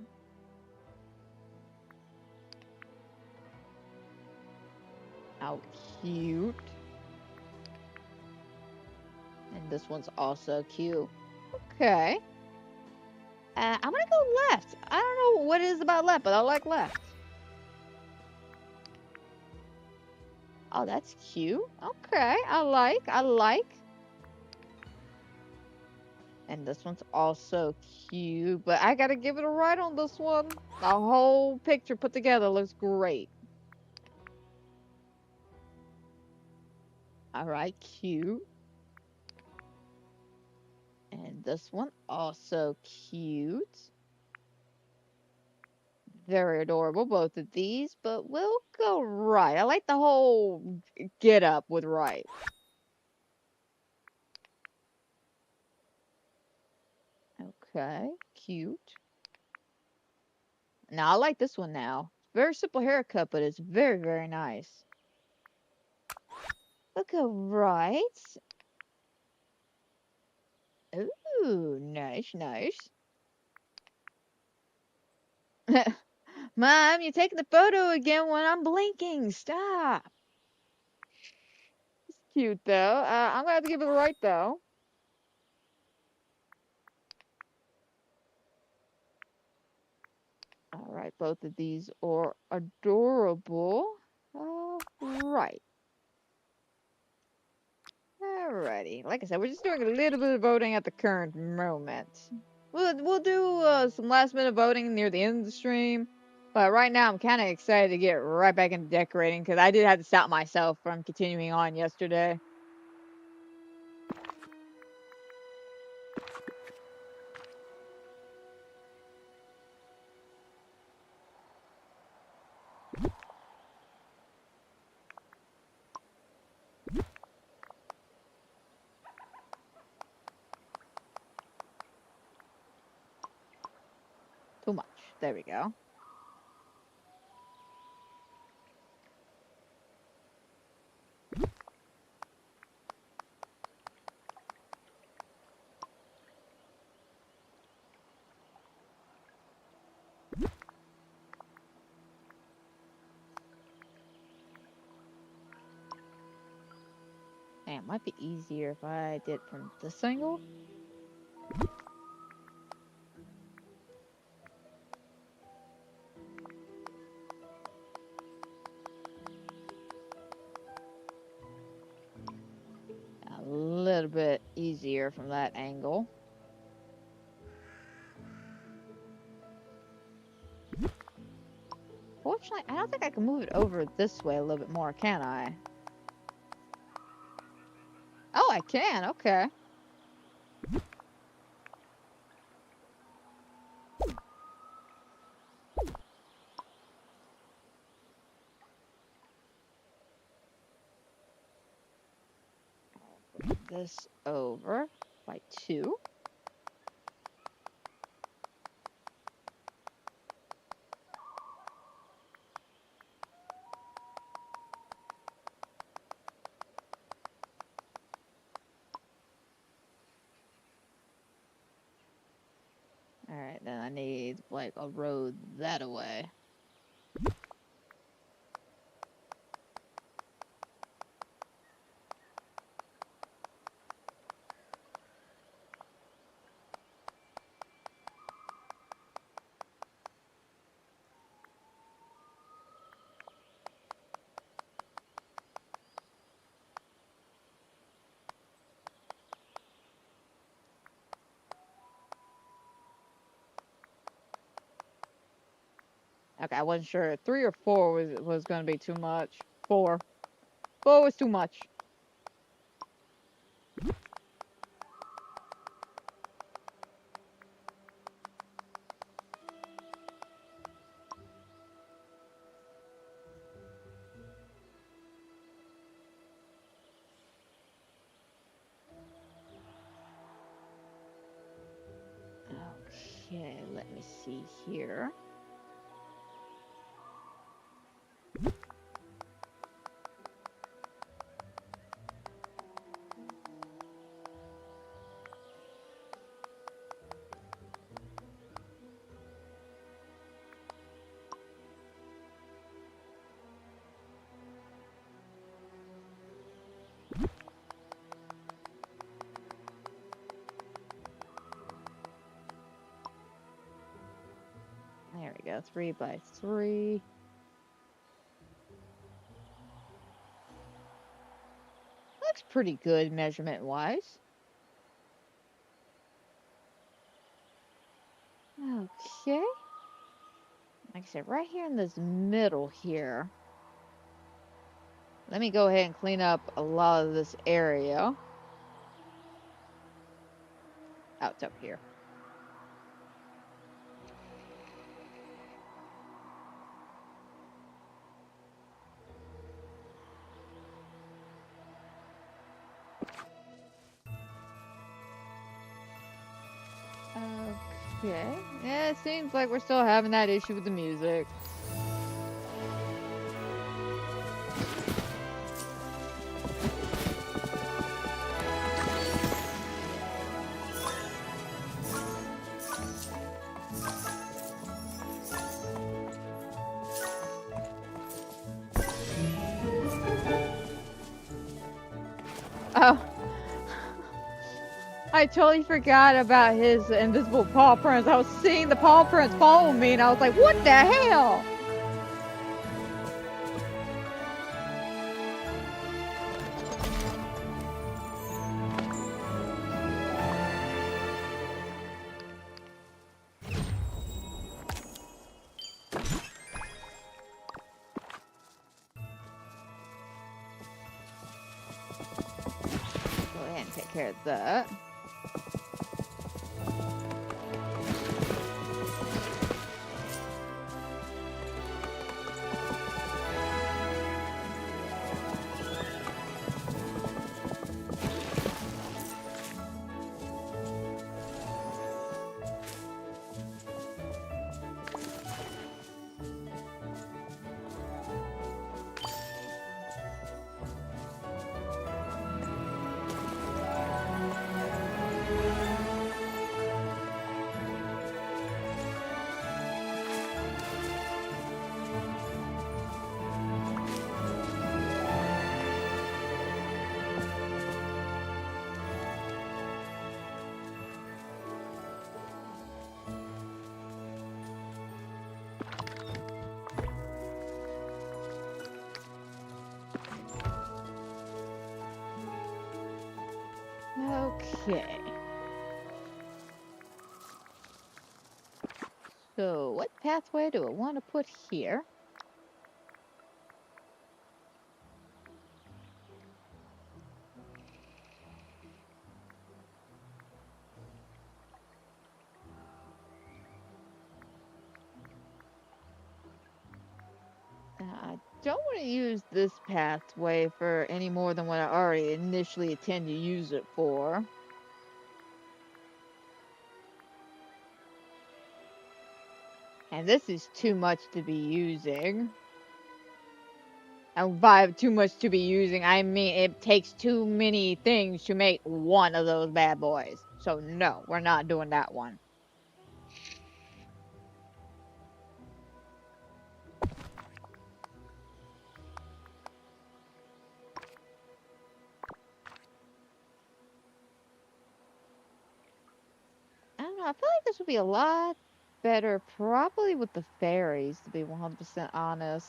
S1: How cute. And this one's also cute. Okay. I'm gonna go left. I don't know what it is about left, but I like left. Oh, that's cute. Okay, I like. And this one's also cute, but I gotta give it a right on this one. The whole picture put together looks great. Alright, cute. And this one also cute. Very adorable, both of these, but we'll go right. I like the whole get up with right. Okay, cute. Now, I like this one now. Very simple haircut, but it's very, very nice. We'll go right. Ooh, nice. Mom, you're taking the photo again when I'm blinking. Stop. It's cute though. I'm gonna have to give it a right though. All right, both of these are adorable. All right. Alrighty. Like I said, we're just doing a little bit of voting at the current moment. We'll do some last minute voting near the end of the stream. But right now, I'm kind of excited to get right back into decorating because I did have to stop myself from continuing on yesterday. Too much. There we go. Man, it might be easier if I did from this angle. A little bit easier from that angle. Fortunately, I don't think I can move it over this way a little bit more, can I? Oh, I can. Okay. Bring this over by 2. Alright, then I need, like, a road that away. Okay, I wasn't sure. 3 or 4 was going to be too much. 4. 4 was too much. Okay, let me see here. There we go, 3 by 3. Looks pretty good measurement-wise. Okay. Like I said, right here in this middle here. Let me go ahead and clean up a lot of this area. Oh, it's up here. Okay. Yeah, it seems like we're still having that issue with the music. Oh. I totally forgot about his invisible paw prints. I was seeing the paw prints follow me, and I was like, what the hell? Go ahead and take care of that. Okay. So, what pathway do I want to put here? I don't want to use this pathway for any more than what I already initially intend to use it for. And this is too much to be using. And by too much to be using, I mean it takes too many things to make one of those bad boys. So no, we're not doing that one. I don't know, I feel like this would be a lot better probably with the fairies, to be 100% honest.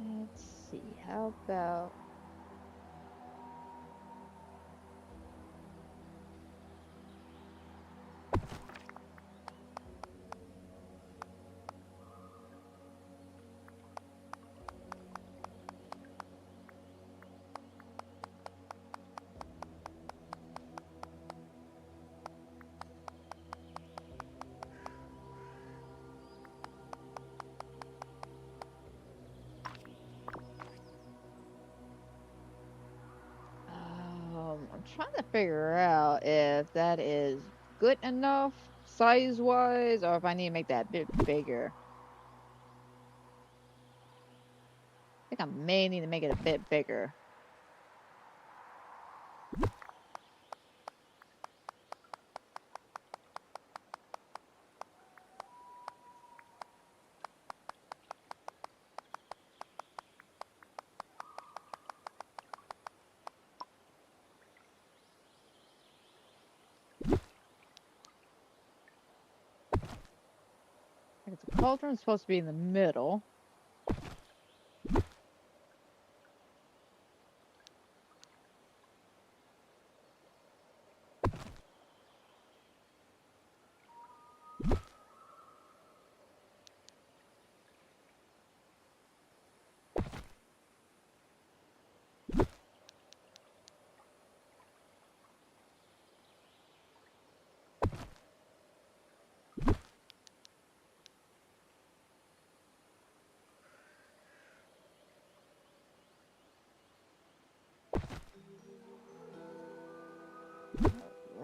S1: Let's see, how about... I'm trying to figure out if that is good enough size-wise, or if I need to make that a bit bigger. I think I may need to make it a bit bigger. I think the cauldron's supposed to be in the middle.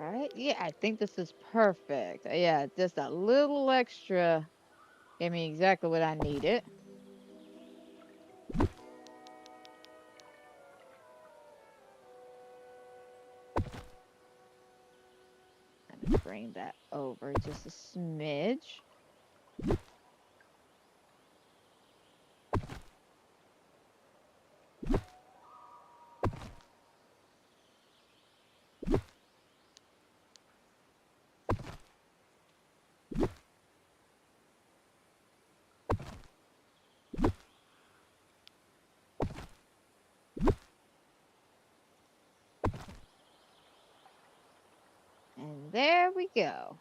S1: Alright, yeah, I think this is perfect. Yeah, just a little extra. Gave me exactly what I needed. Let me bring that over just a smidge. And there we go.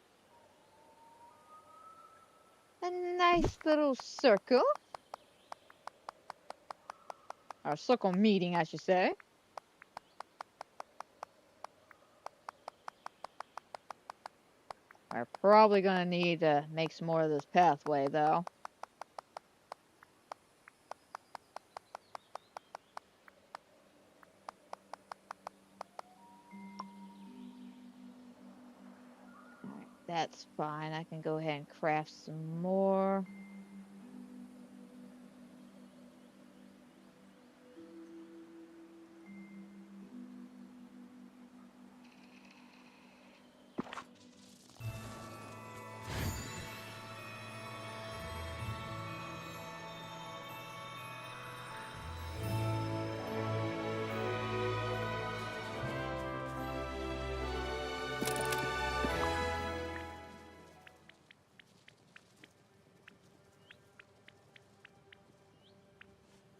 S1: A nice little circle. Or circle meeting, I should say. We're probably going to need to make some more of this pathway, though. Alright, that's fine. I can go ahead and craft some more.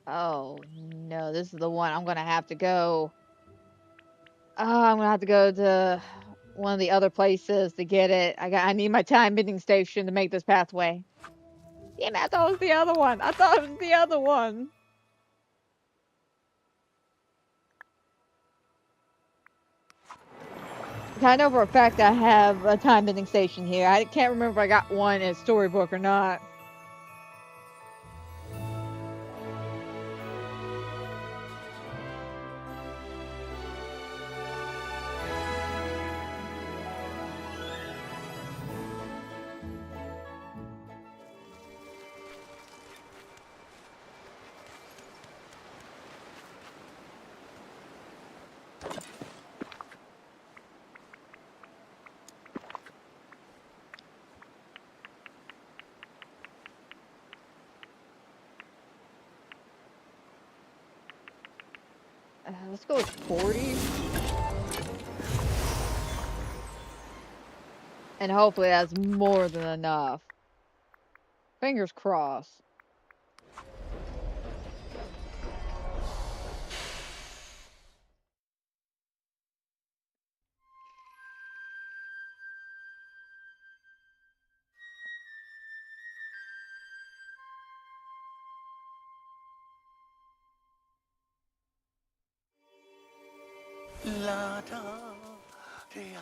S1: Oh, no, this is the one I'm going to have to go. I'm going to have to go to one of the other places to get it. I need my time bending station to make this pathway. Damn it, I thought it was the other one. I thought it was the other one. I know for a fact I have a time bending station here. I can't remember if I got one in Storybook or not. Let's go with 40. And hopefully that's more than enough. Fingers crossed.
S2: La da dea.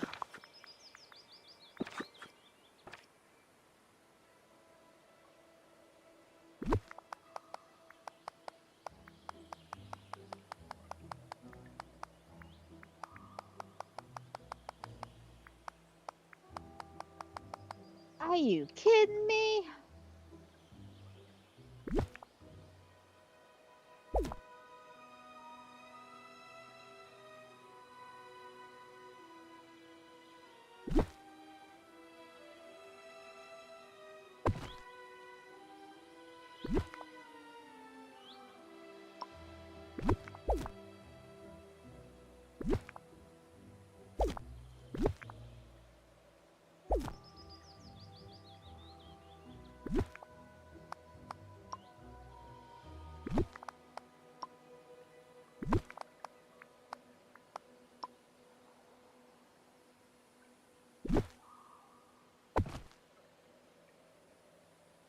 S1: Are you kidding me?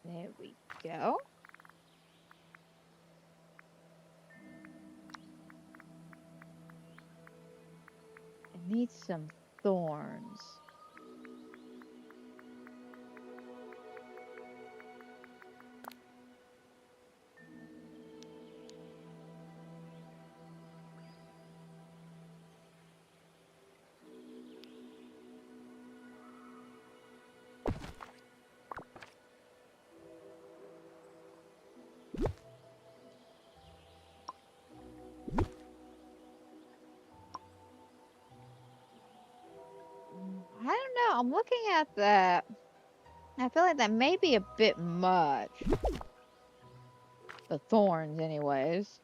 S1: There we go. I need some thorns. don't know. I'm looking at that. I feel like that may be a bit much. The thorns, anyways.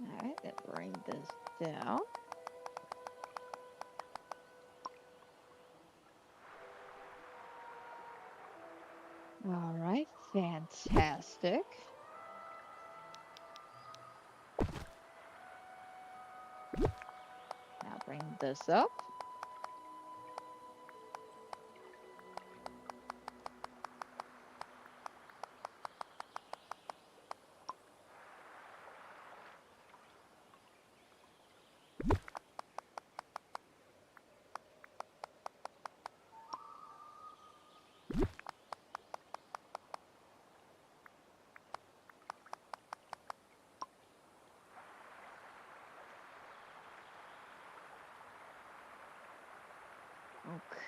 S1: Alright, let's bring this down. Alright, fantastic. Now bring this up.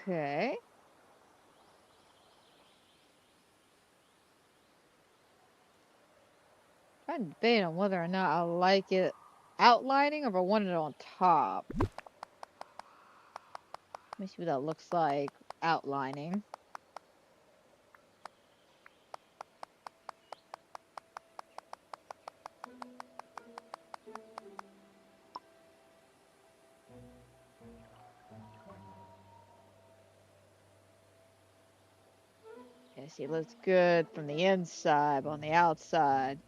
S1: Okay. I'm debating on whether or not I like it outlining or if I want it on top. Let me see what that looks like outlining. Yeah, see, it looks good from the inside, but on the outside.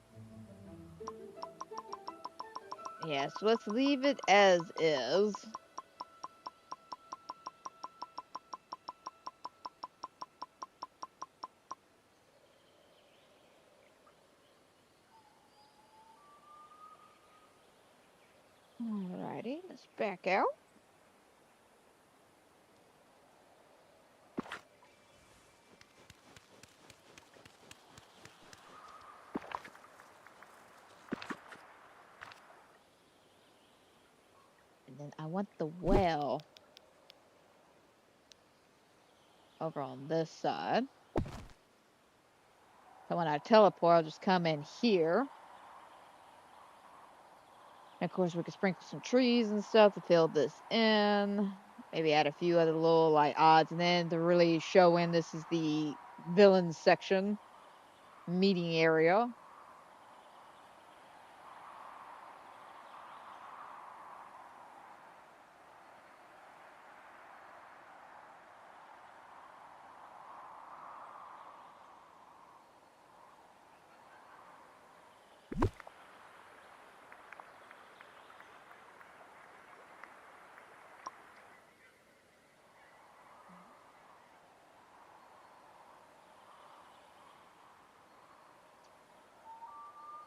S1: Yeah, so let's leave it as is. Alrighty, let's back out. And then I want the well over on this side. So when I teleport, I'll just come in here. And of course, we could sprinkle some trees and stuff to fill this in. Maybe add a few other little like odds, and then to really show in this is the villain section, meeting area.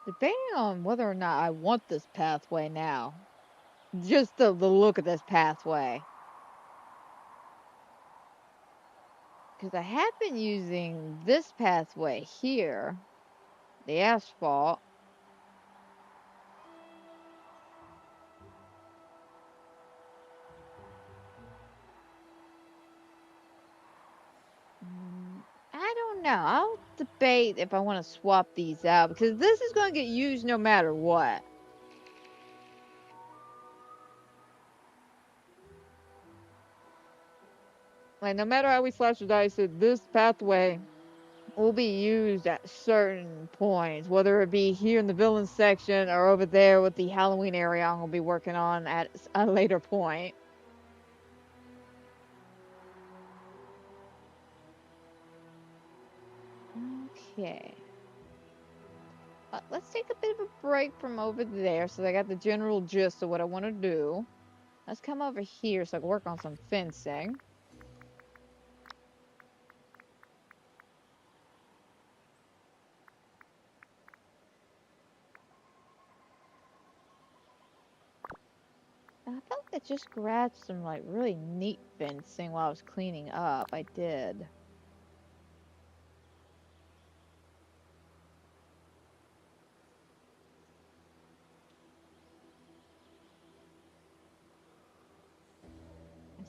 S1: Depending on whether or not I want this pathway now. Just the look of this pathway. Because I have been using this pathway here, the asphalt. I don't know. I'll debate if I want to swap these out because this is going to get used no matter what. Like, no matter how we slash the dice, this pathway will be used at certain points, whether it be here in the villain section or over there with the Halloween area I'm going to be working on at a later point. Okay. Let's take a bit of a break from over there so I got the general gist of what I want to do. Let's come over here so I can work on some fencing. I felt like I just grabbed some like really neat fencing while I was cleaning up. I did.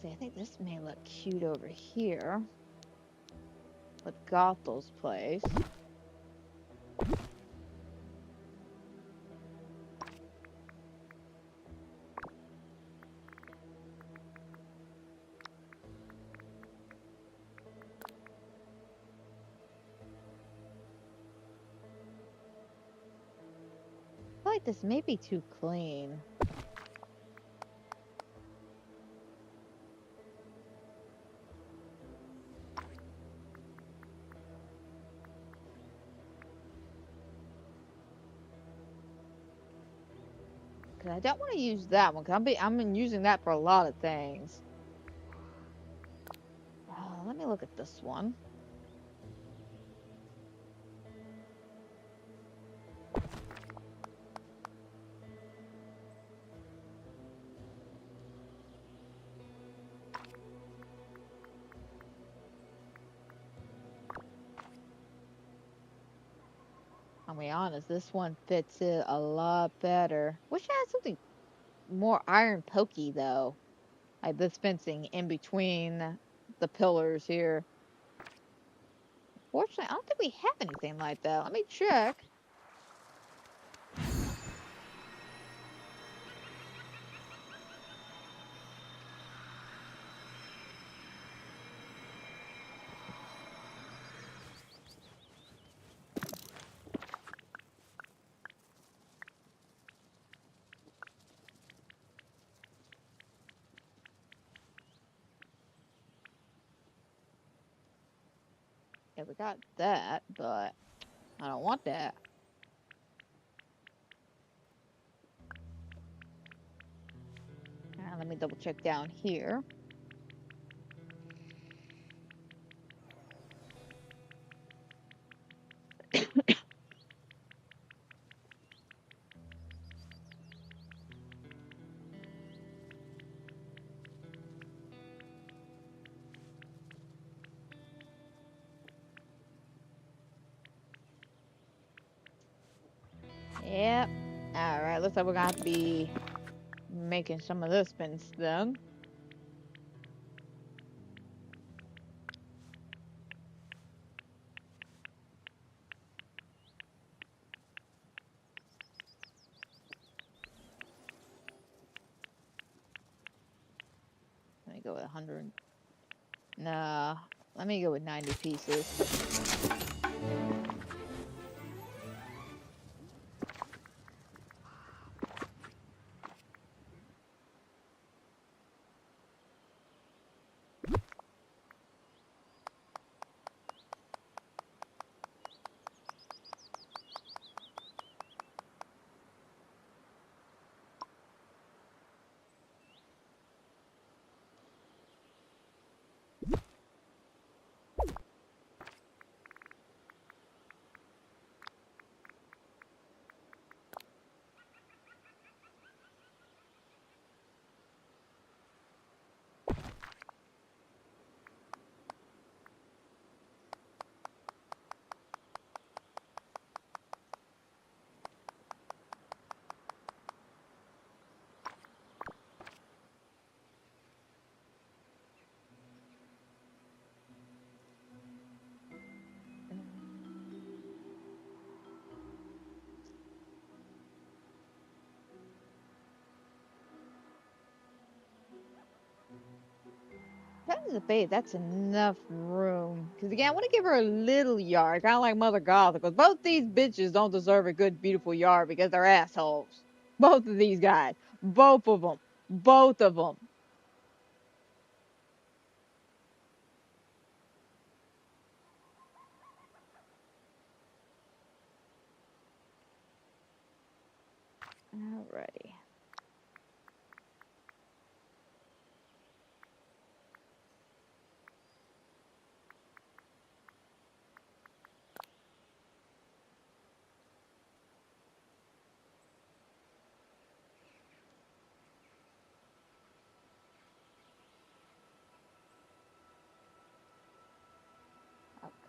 S1: I think this may look cute over here with Gothel's place. I feel like this may be too clean. Cause I don't want to use that one. Cause I'm been using that for a lot of things. Let me look at this one. I'll be honest, this one fits it a lot better. Wish I had something more iron pokey though. Like this fencing in between the pillars here. Fortunately, I don't think we have anything like that. Let me check. Yeah, we got that, but I don't want that. Let me double check down here. Yep. Alright, looks like we're gonna have to be making some of this fence then. Let me go with 100. Nah, let me go with 90 pieces. That is a bait. That's enough room. Because again, I want to give her a little yard, kind of like Mother Gothel. Because both these bitches don't deserve a good, beautiful yard because they're assholes. Both of these guys. Both of them. Both of them. Alrighty.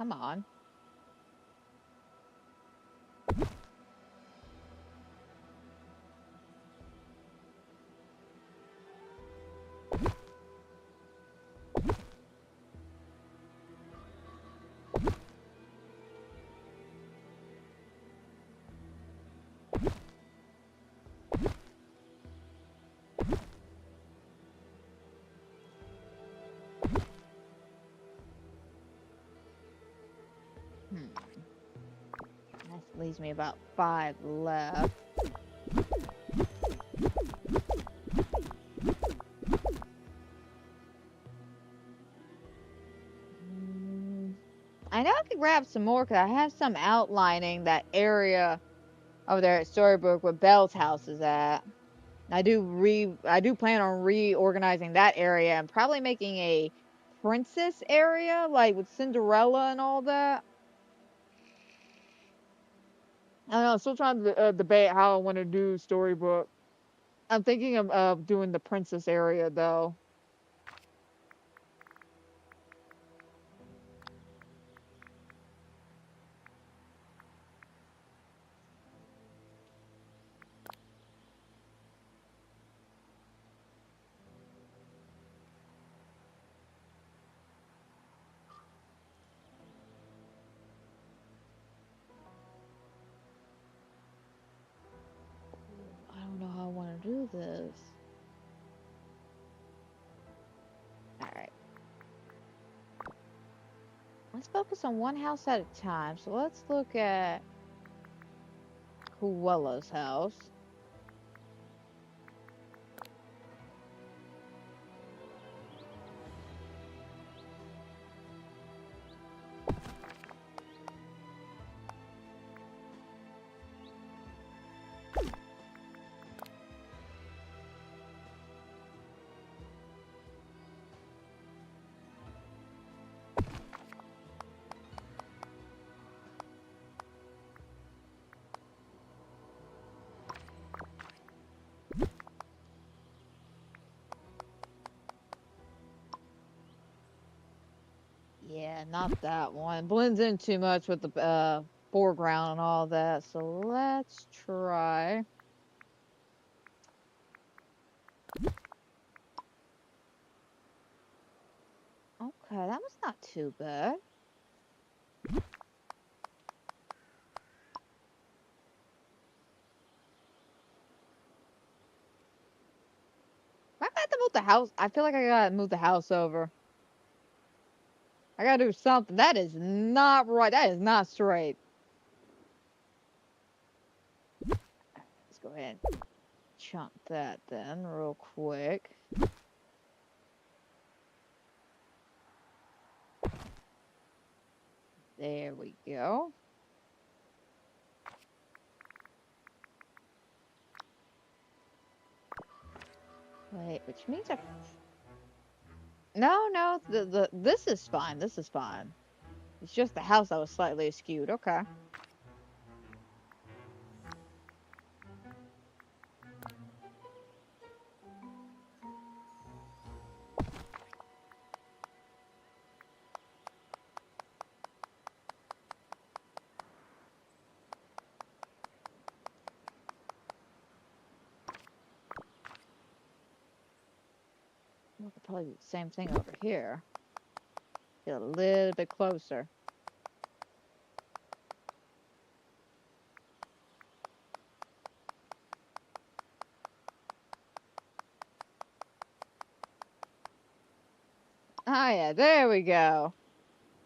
S1: Come on. That leaves me about 5 left. I know I could grab some more because I have some outlining that area over there at Storybook where Belle's house is at. I do plan on reorganizing that area and probably making a princess area, like with Cinderella and all that. I don't know, I'm still trying to debate how I want to do Storybook. I'm thinking of doing the princess area though. I don't know how I want to do this. Alright. Let's focus on one house at a time. So let's look at Cruella's house. Yeah, not that one. Blends in too much with the foreground and all that. So let's try. Okay, that was not too bad. I have to move the house. I feel like I gotta move the house over. I gotta do something. That is not right. That is not straight. Let's go ahead and chunk that then real quick. There we go. Wait, which means I... No, this is fine. This is fine. It's just the house that was slightly skewed. Okay. We could probably do the same thing over here. Get a little bit closer. Oh yeah, there we go.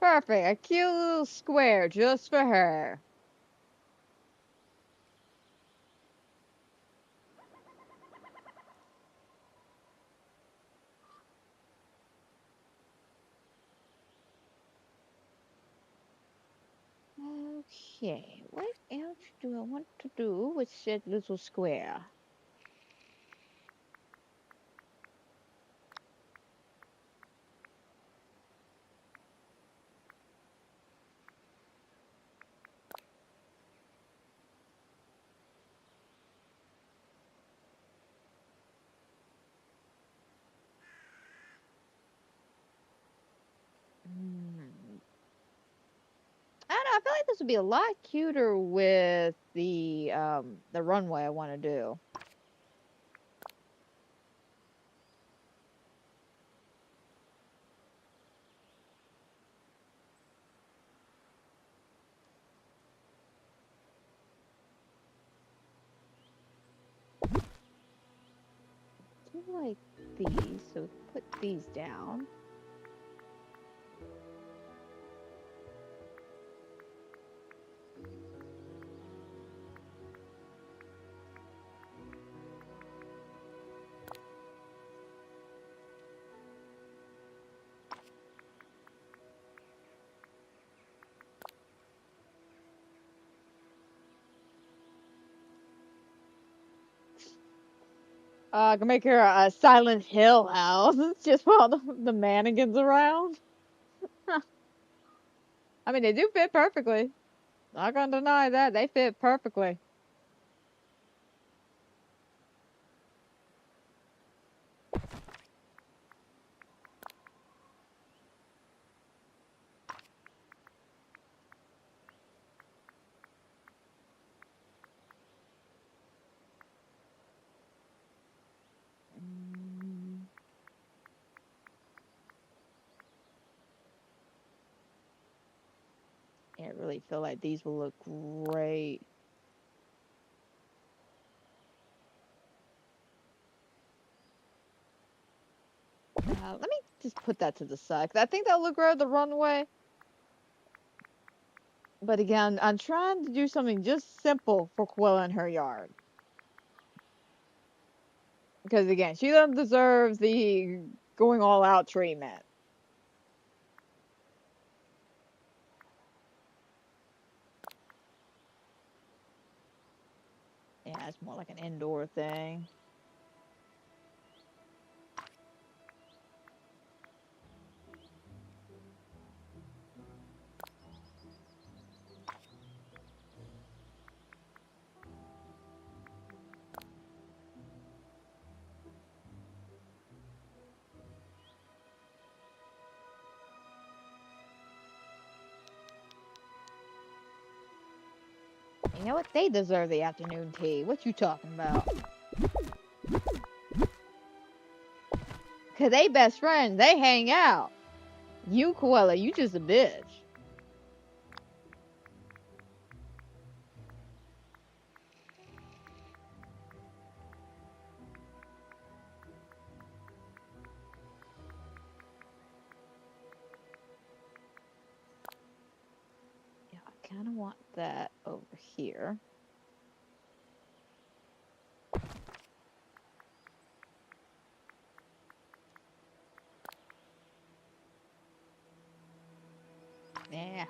S1: Perfect. A cute little square just for her. Okay, what else do I want to do with said little square? Hmm. this would be a lot cuter with the runway I want to do. Do like these, so put these down. I can make her a Silent Hill house. It's just while the mannequins around. I mean, they do fit perfectly. Not gonna deny that. They fit perfectly. Mm. Yeah, I really feel like these will look great. Let me just put that to the side, 'cause I think that'll look great with the runway. But again, I'm trying to do something just simple for Quilla in her yard. Because again, she doesn't deserve the going all out treatment. Yeah, it's more like an indoor thing. You know what? They deserve the afternoon tea. What you talking about? Cause they best friends. They hang out. You, Quilla, you just a bitch. Yeah, I kind of want that over here. Yeah.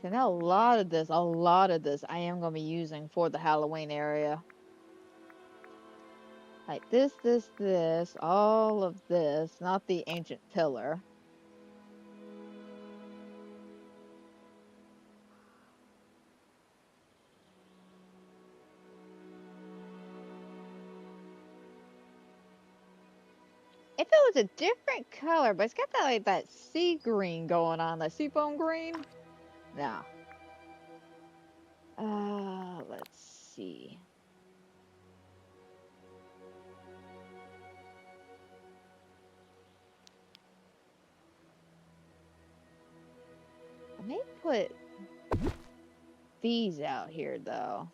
S1: So now a lot of this I am going to be using for the Halloween area. Like this, all of this, not the ancient pillar. If it was a different color, but it's got that like that sea green going on, that seafoam green. No. Let's see. I may put these out here though.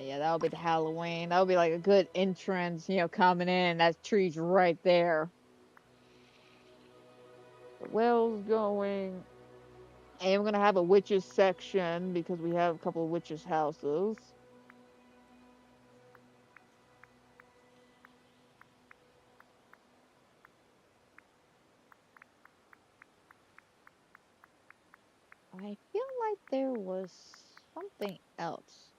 S1: Yeah, that'll be the Halloween. That'll be like a good entrance, coming in. That tree's right there. The well's going. And we're gonna have a witches section because we have a couple of witches houses. I feel like there was something else.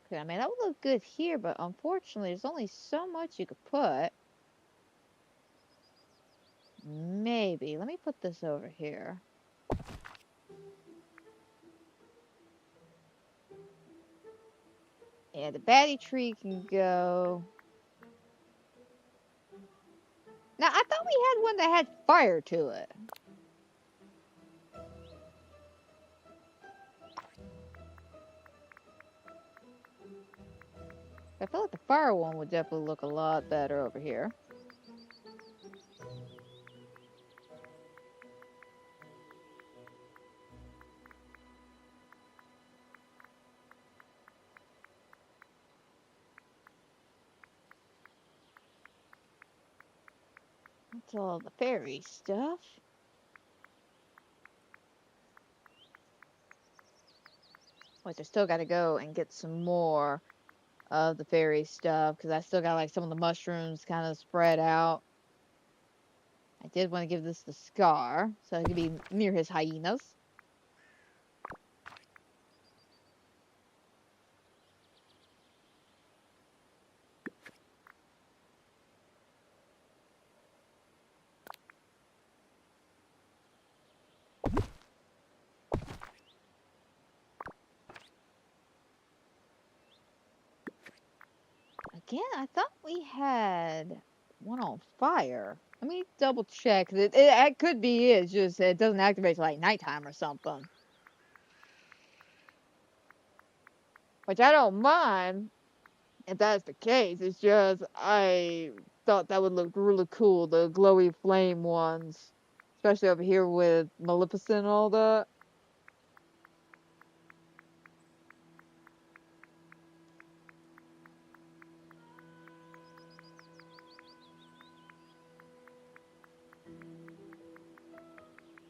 S1: Okay, I mean, that would look good here, but unfortunately, there's only so much you could put. Maybe. Let me put this over here. Yeah, the baddie tree can go. Now, I thought we had one that had fire to it. I feel like the fire one would definitely look a lot better over here. That's all the fairy stuff. Which I still gotta go and get some more of the fairy stuff, because I still got like some of the mushrooms kind of spread out. I did want to give this the Scar, so it could be near his hyenas. Again, I thought we had one on fire. Let me double check. It could be it, just it doesn't activate till like nighttime or something. Which I don't mind if that's the case. It's just I thought that would look really cool, the glowy flame ones. Especially over here with Maleficent and all that.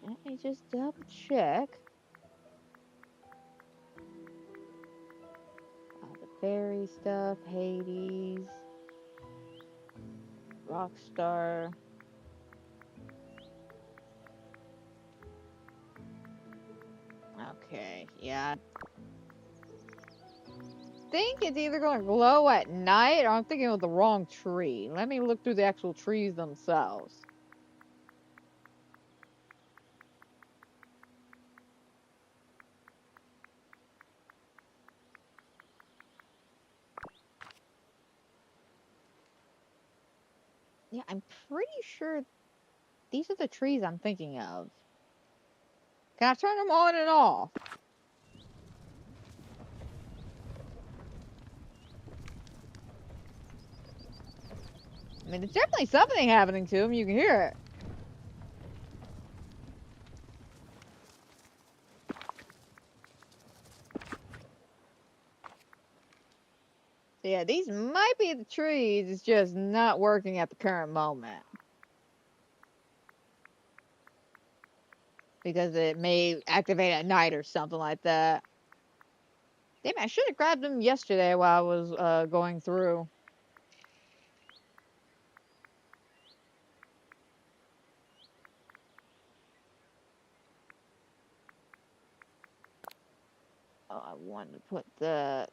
S1: Let me just double check. The fairy stuff, Hades, Rockstar. Okay, yeah. I think it's either going to glow at night or I'm thinking of the wrong tree. Let me look through the actual trees themselves. Yeah, I'm pretty sure these are the trees I'm thinking of. Can I turn them on and off? I mean, there's definitely something happening to them. You can hear it. So yeah, these might be the trees. It's just not working at the current moment. Because it may activate at night or something like that. Damn, I should have grabbed them yesterday while I was going through. Oh, I wanted to put that.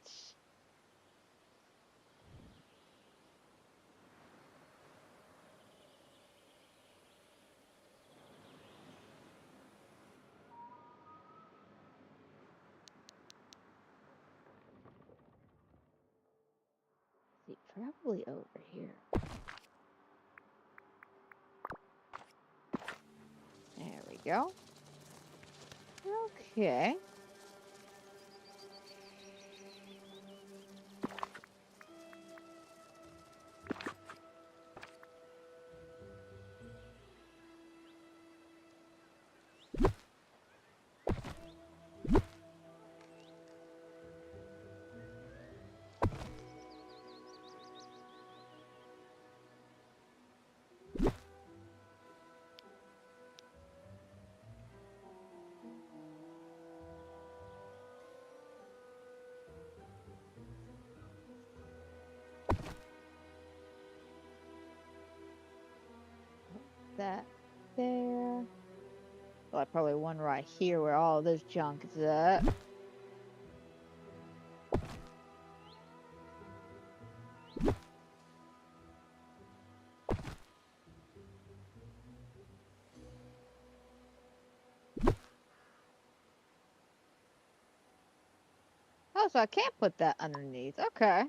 S1: See, probably over here. There we go. Okay. that there. Well, probably one right here where all this junk is at. Oh, so I can't put that underneath. Okay.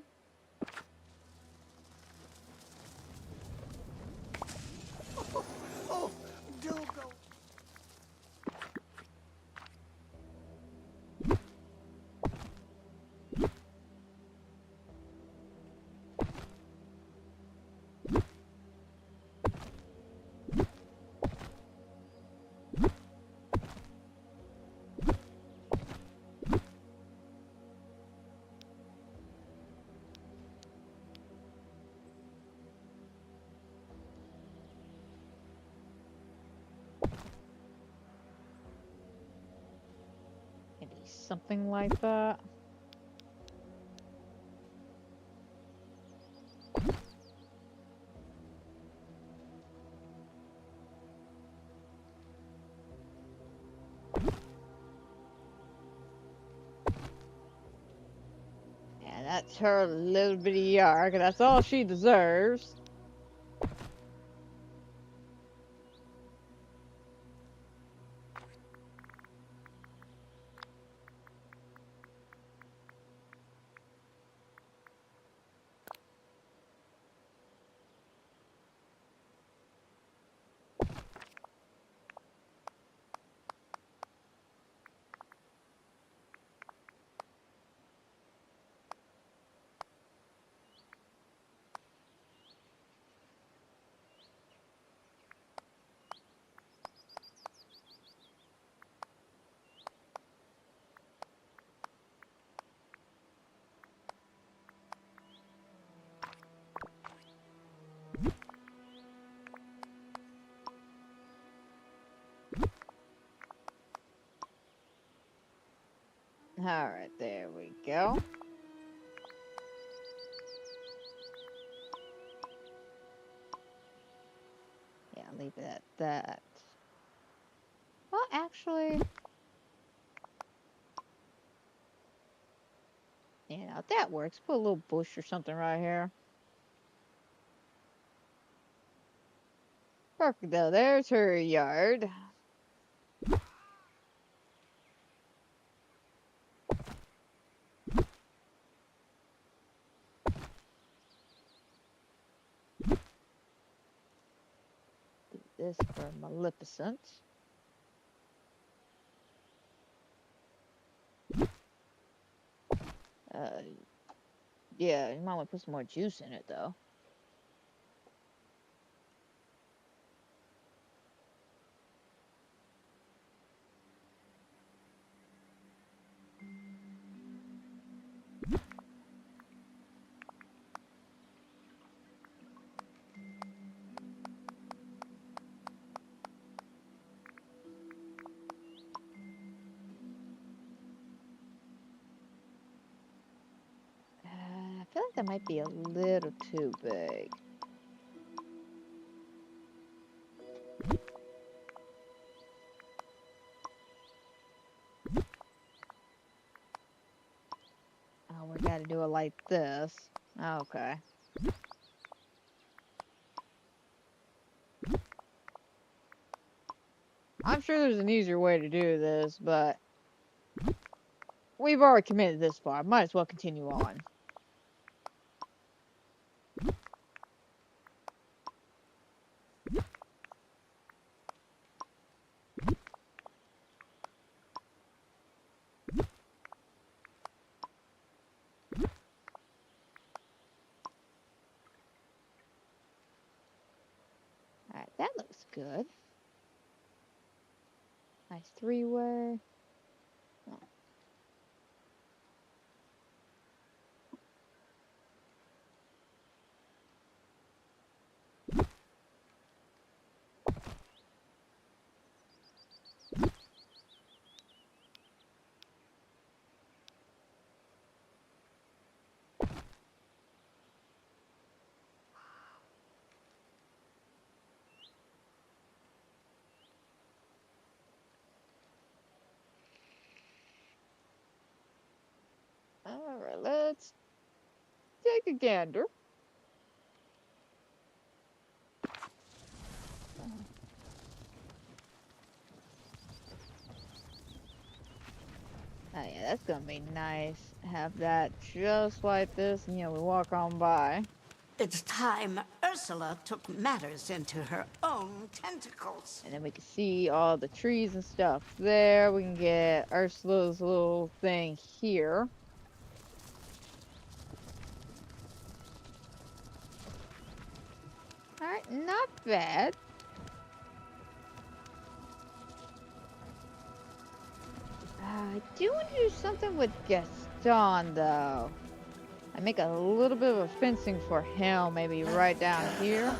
S2: Oh, do go.
S1: Maybe something like that. And that's her little bitty yard, 'cause that's all she deserves. Alright, there we go. Yeah, leave it at that. Well, actually, yeah, that works. Put a little bush or something right here. Perfect, though. There's her yard. Do this for Maleficent. Uh, yeah, you might want to put some more juice in it, though. I feel like that might be a little too big. Oh, we gotta do it like this. Okay. I'm sure there's an easier way to do this, but we've already committed this far. Might as well continue on. Alright, that looks good. Nice three-way. Oh. Alright, let's take a gander. Oh yeah, that's gonna be nice. Have that just like this, and we walk on by.
S4: It's time Ursula took matters into her own tentacles.
S1: And then we can see all the trees and stuff there. We can get Ursula's little thing here. Alright, not bad. I do want to do something with Gaston, though. I make a little bit of a fencing for him, maybe right down here.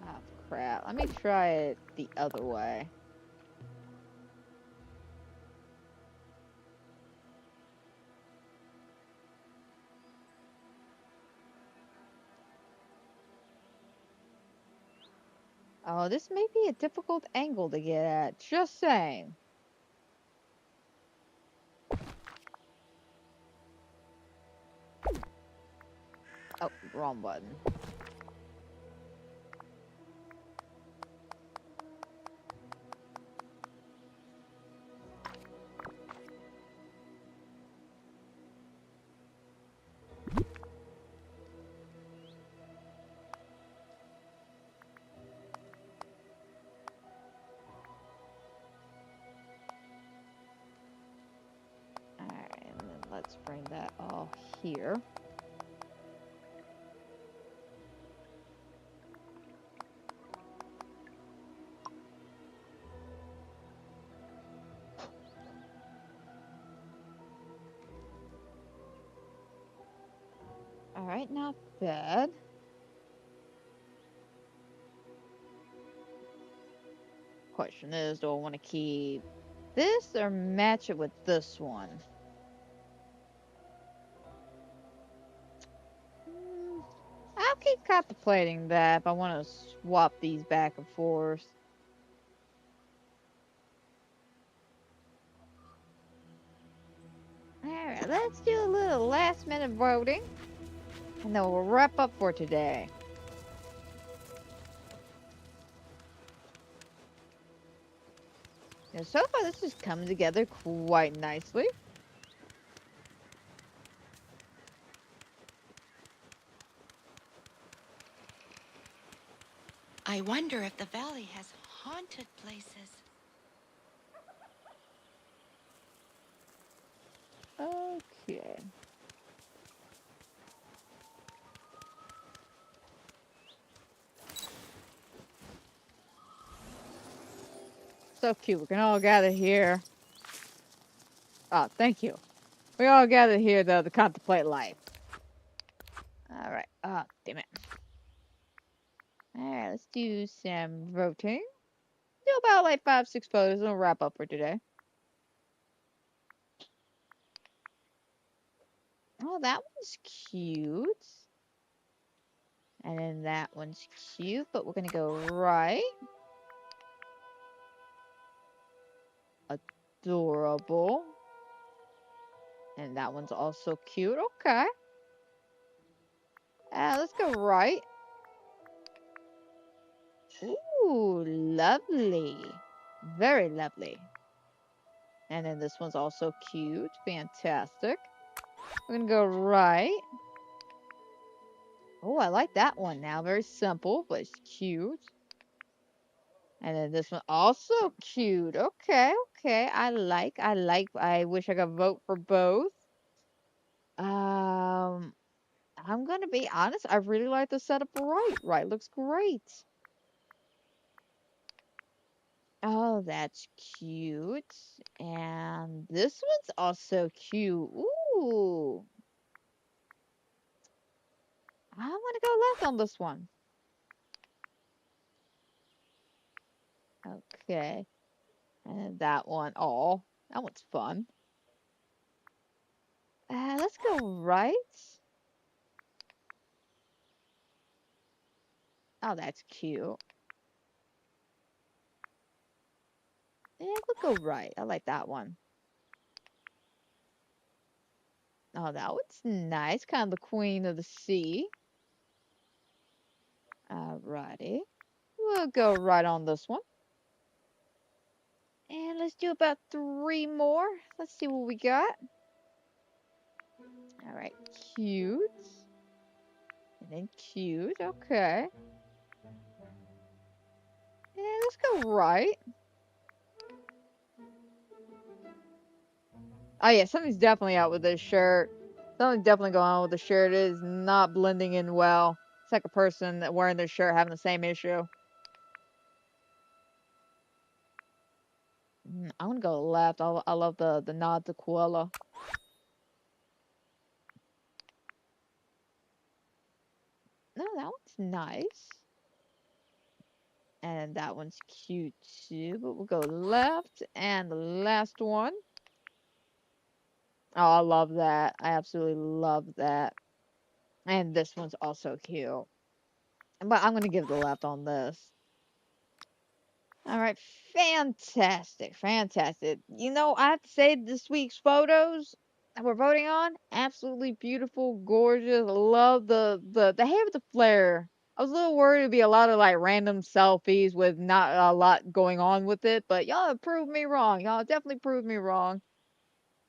S1: Oh, crap. Let me try it the other way. Oh, this may be a difficult angle to get at. Just saying. Oh, wrong button. Alright, and then let's bring that all here. Alright, not bad. Question is, do I want to keep this or match it with this one? I'll keep contemplating that if I want to swap these back and forth. Alright, let's do a little last minute voting. And then we'll wrap up for today. Now, so far this is coming together quite nicely.
S5: I wonder if the valley has haunted places.
S1: Okay. So cute. We can all gather here. Oh, thank you. We all gather here, though, to contemplate life. Alright. Damn it. Alright, let's do some voting. Do about like 5-6 photos and we'll wrap up for today. Oh, that one's cute. And then that one's cute, but we're gonna go right. Adorable. And that one's also cute. Okay. Let's go right. Ooh, lovely. Very lovely. And then this one's also cute. Fantastic. We're gonna go right. Oh, I like that one now. Very simple, but it's cute. And then this one also cute. Okay, okay. I wish I could vote for both. I'm gonna be honest. I really like the setup right. Right looks great. Oh, Oh, that's cute. And this one's also cute. Ooh. I want to go left on this one. Okay. And that one. Oh, that one's fun. Let's go right. Oh, that's cute. Yeah, we'll go right. I like that one. Oh, that one's nice. Kind of the queen of the sea. Alrighty. We'll go right on this one. And let's do about 3 more. Let's see what we got. Alright, cute. And then cute. Okay. And let's go right. Oh yeah, something's definitely out with this shirt. Something's definitely going on with the shirt. It is not blending in well. It's like a person that wearing their shirt having the same issue. I'm gonna go left. I love the nod to Koala. No, that one's nice. And that one's cute too. But we'll go left. And the last one. Oh, I love that. I absolutely love that. And this one's also cute. But I'm gonna give the left on this. All right, fantastic, fantastic. You know, I have to say this week's photos that we're voting on, absolutely beautiful, gorgeous. Love the hair with the flare. I was a little worried it'd be a lot of like random selfies with not a lot going on with it, but y'all have proved me wrong. Y'all definitely proved me wrong.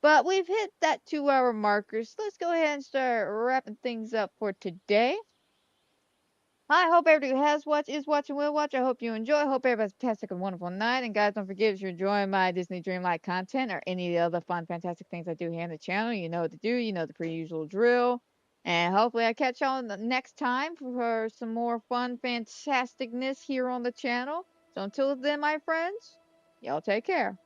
S1: But we've hit that 2 hour marker, so let's go ahead and start wrapping things up for today. I hope everybody who has watched, is watching, will watch. I hope you enjoy. I hope everybody's a fantastic and wonderful night. And guys, don't forget if you're enjoying my Disney Dreamlight content or any of the other fun, fantastic things I do here on the channel, you know what to do. You know the pre-usual drill. And hopefully I catch y'all next time for some more fun, fantasticness here on the channel. So until then, my friends, y'all take care.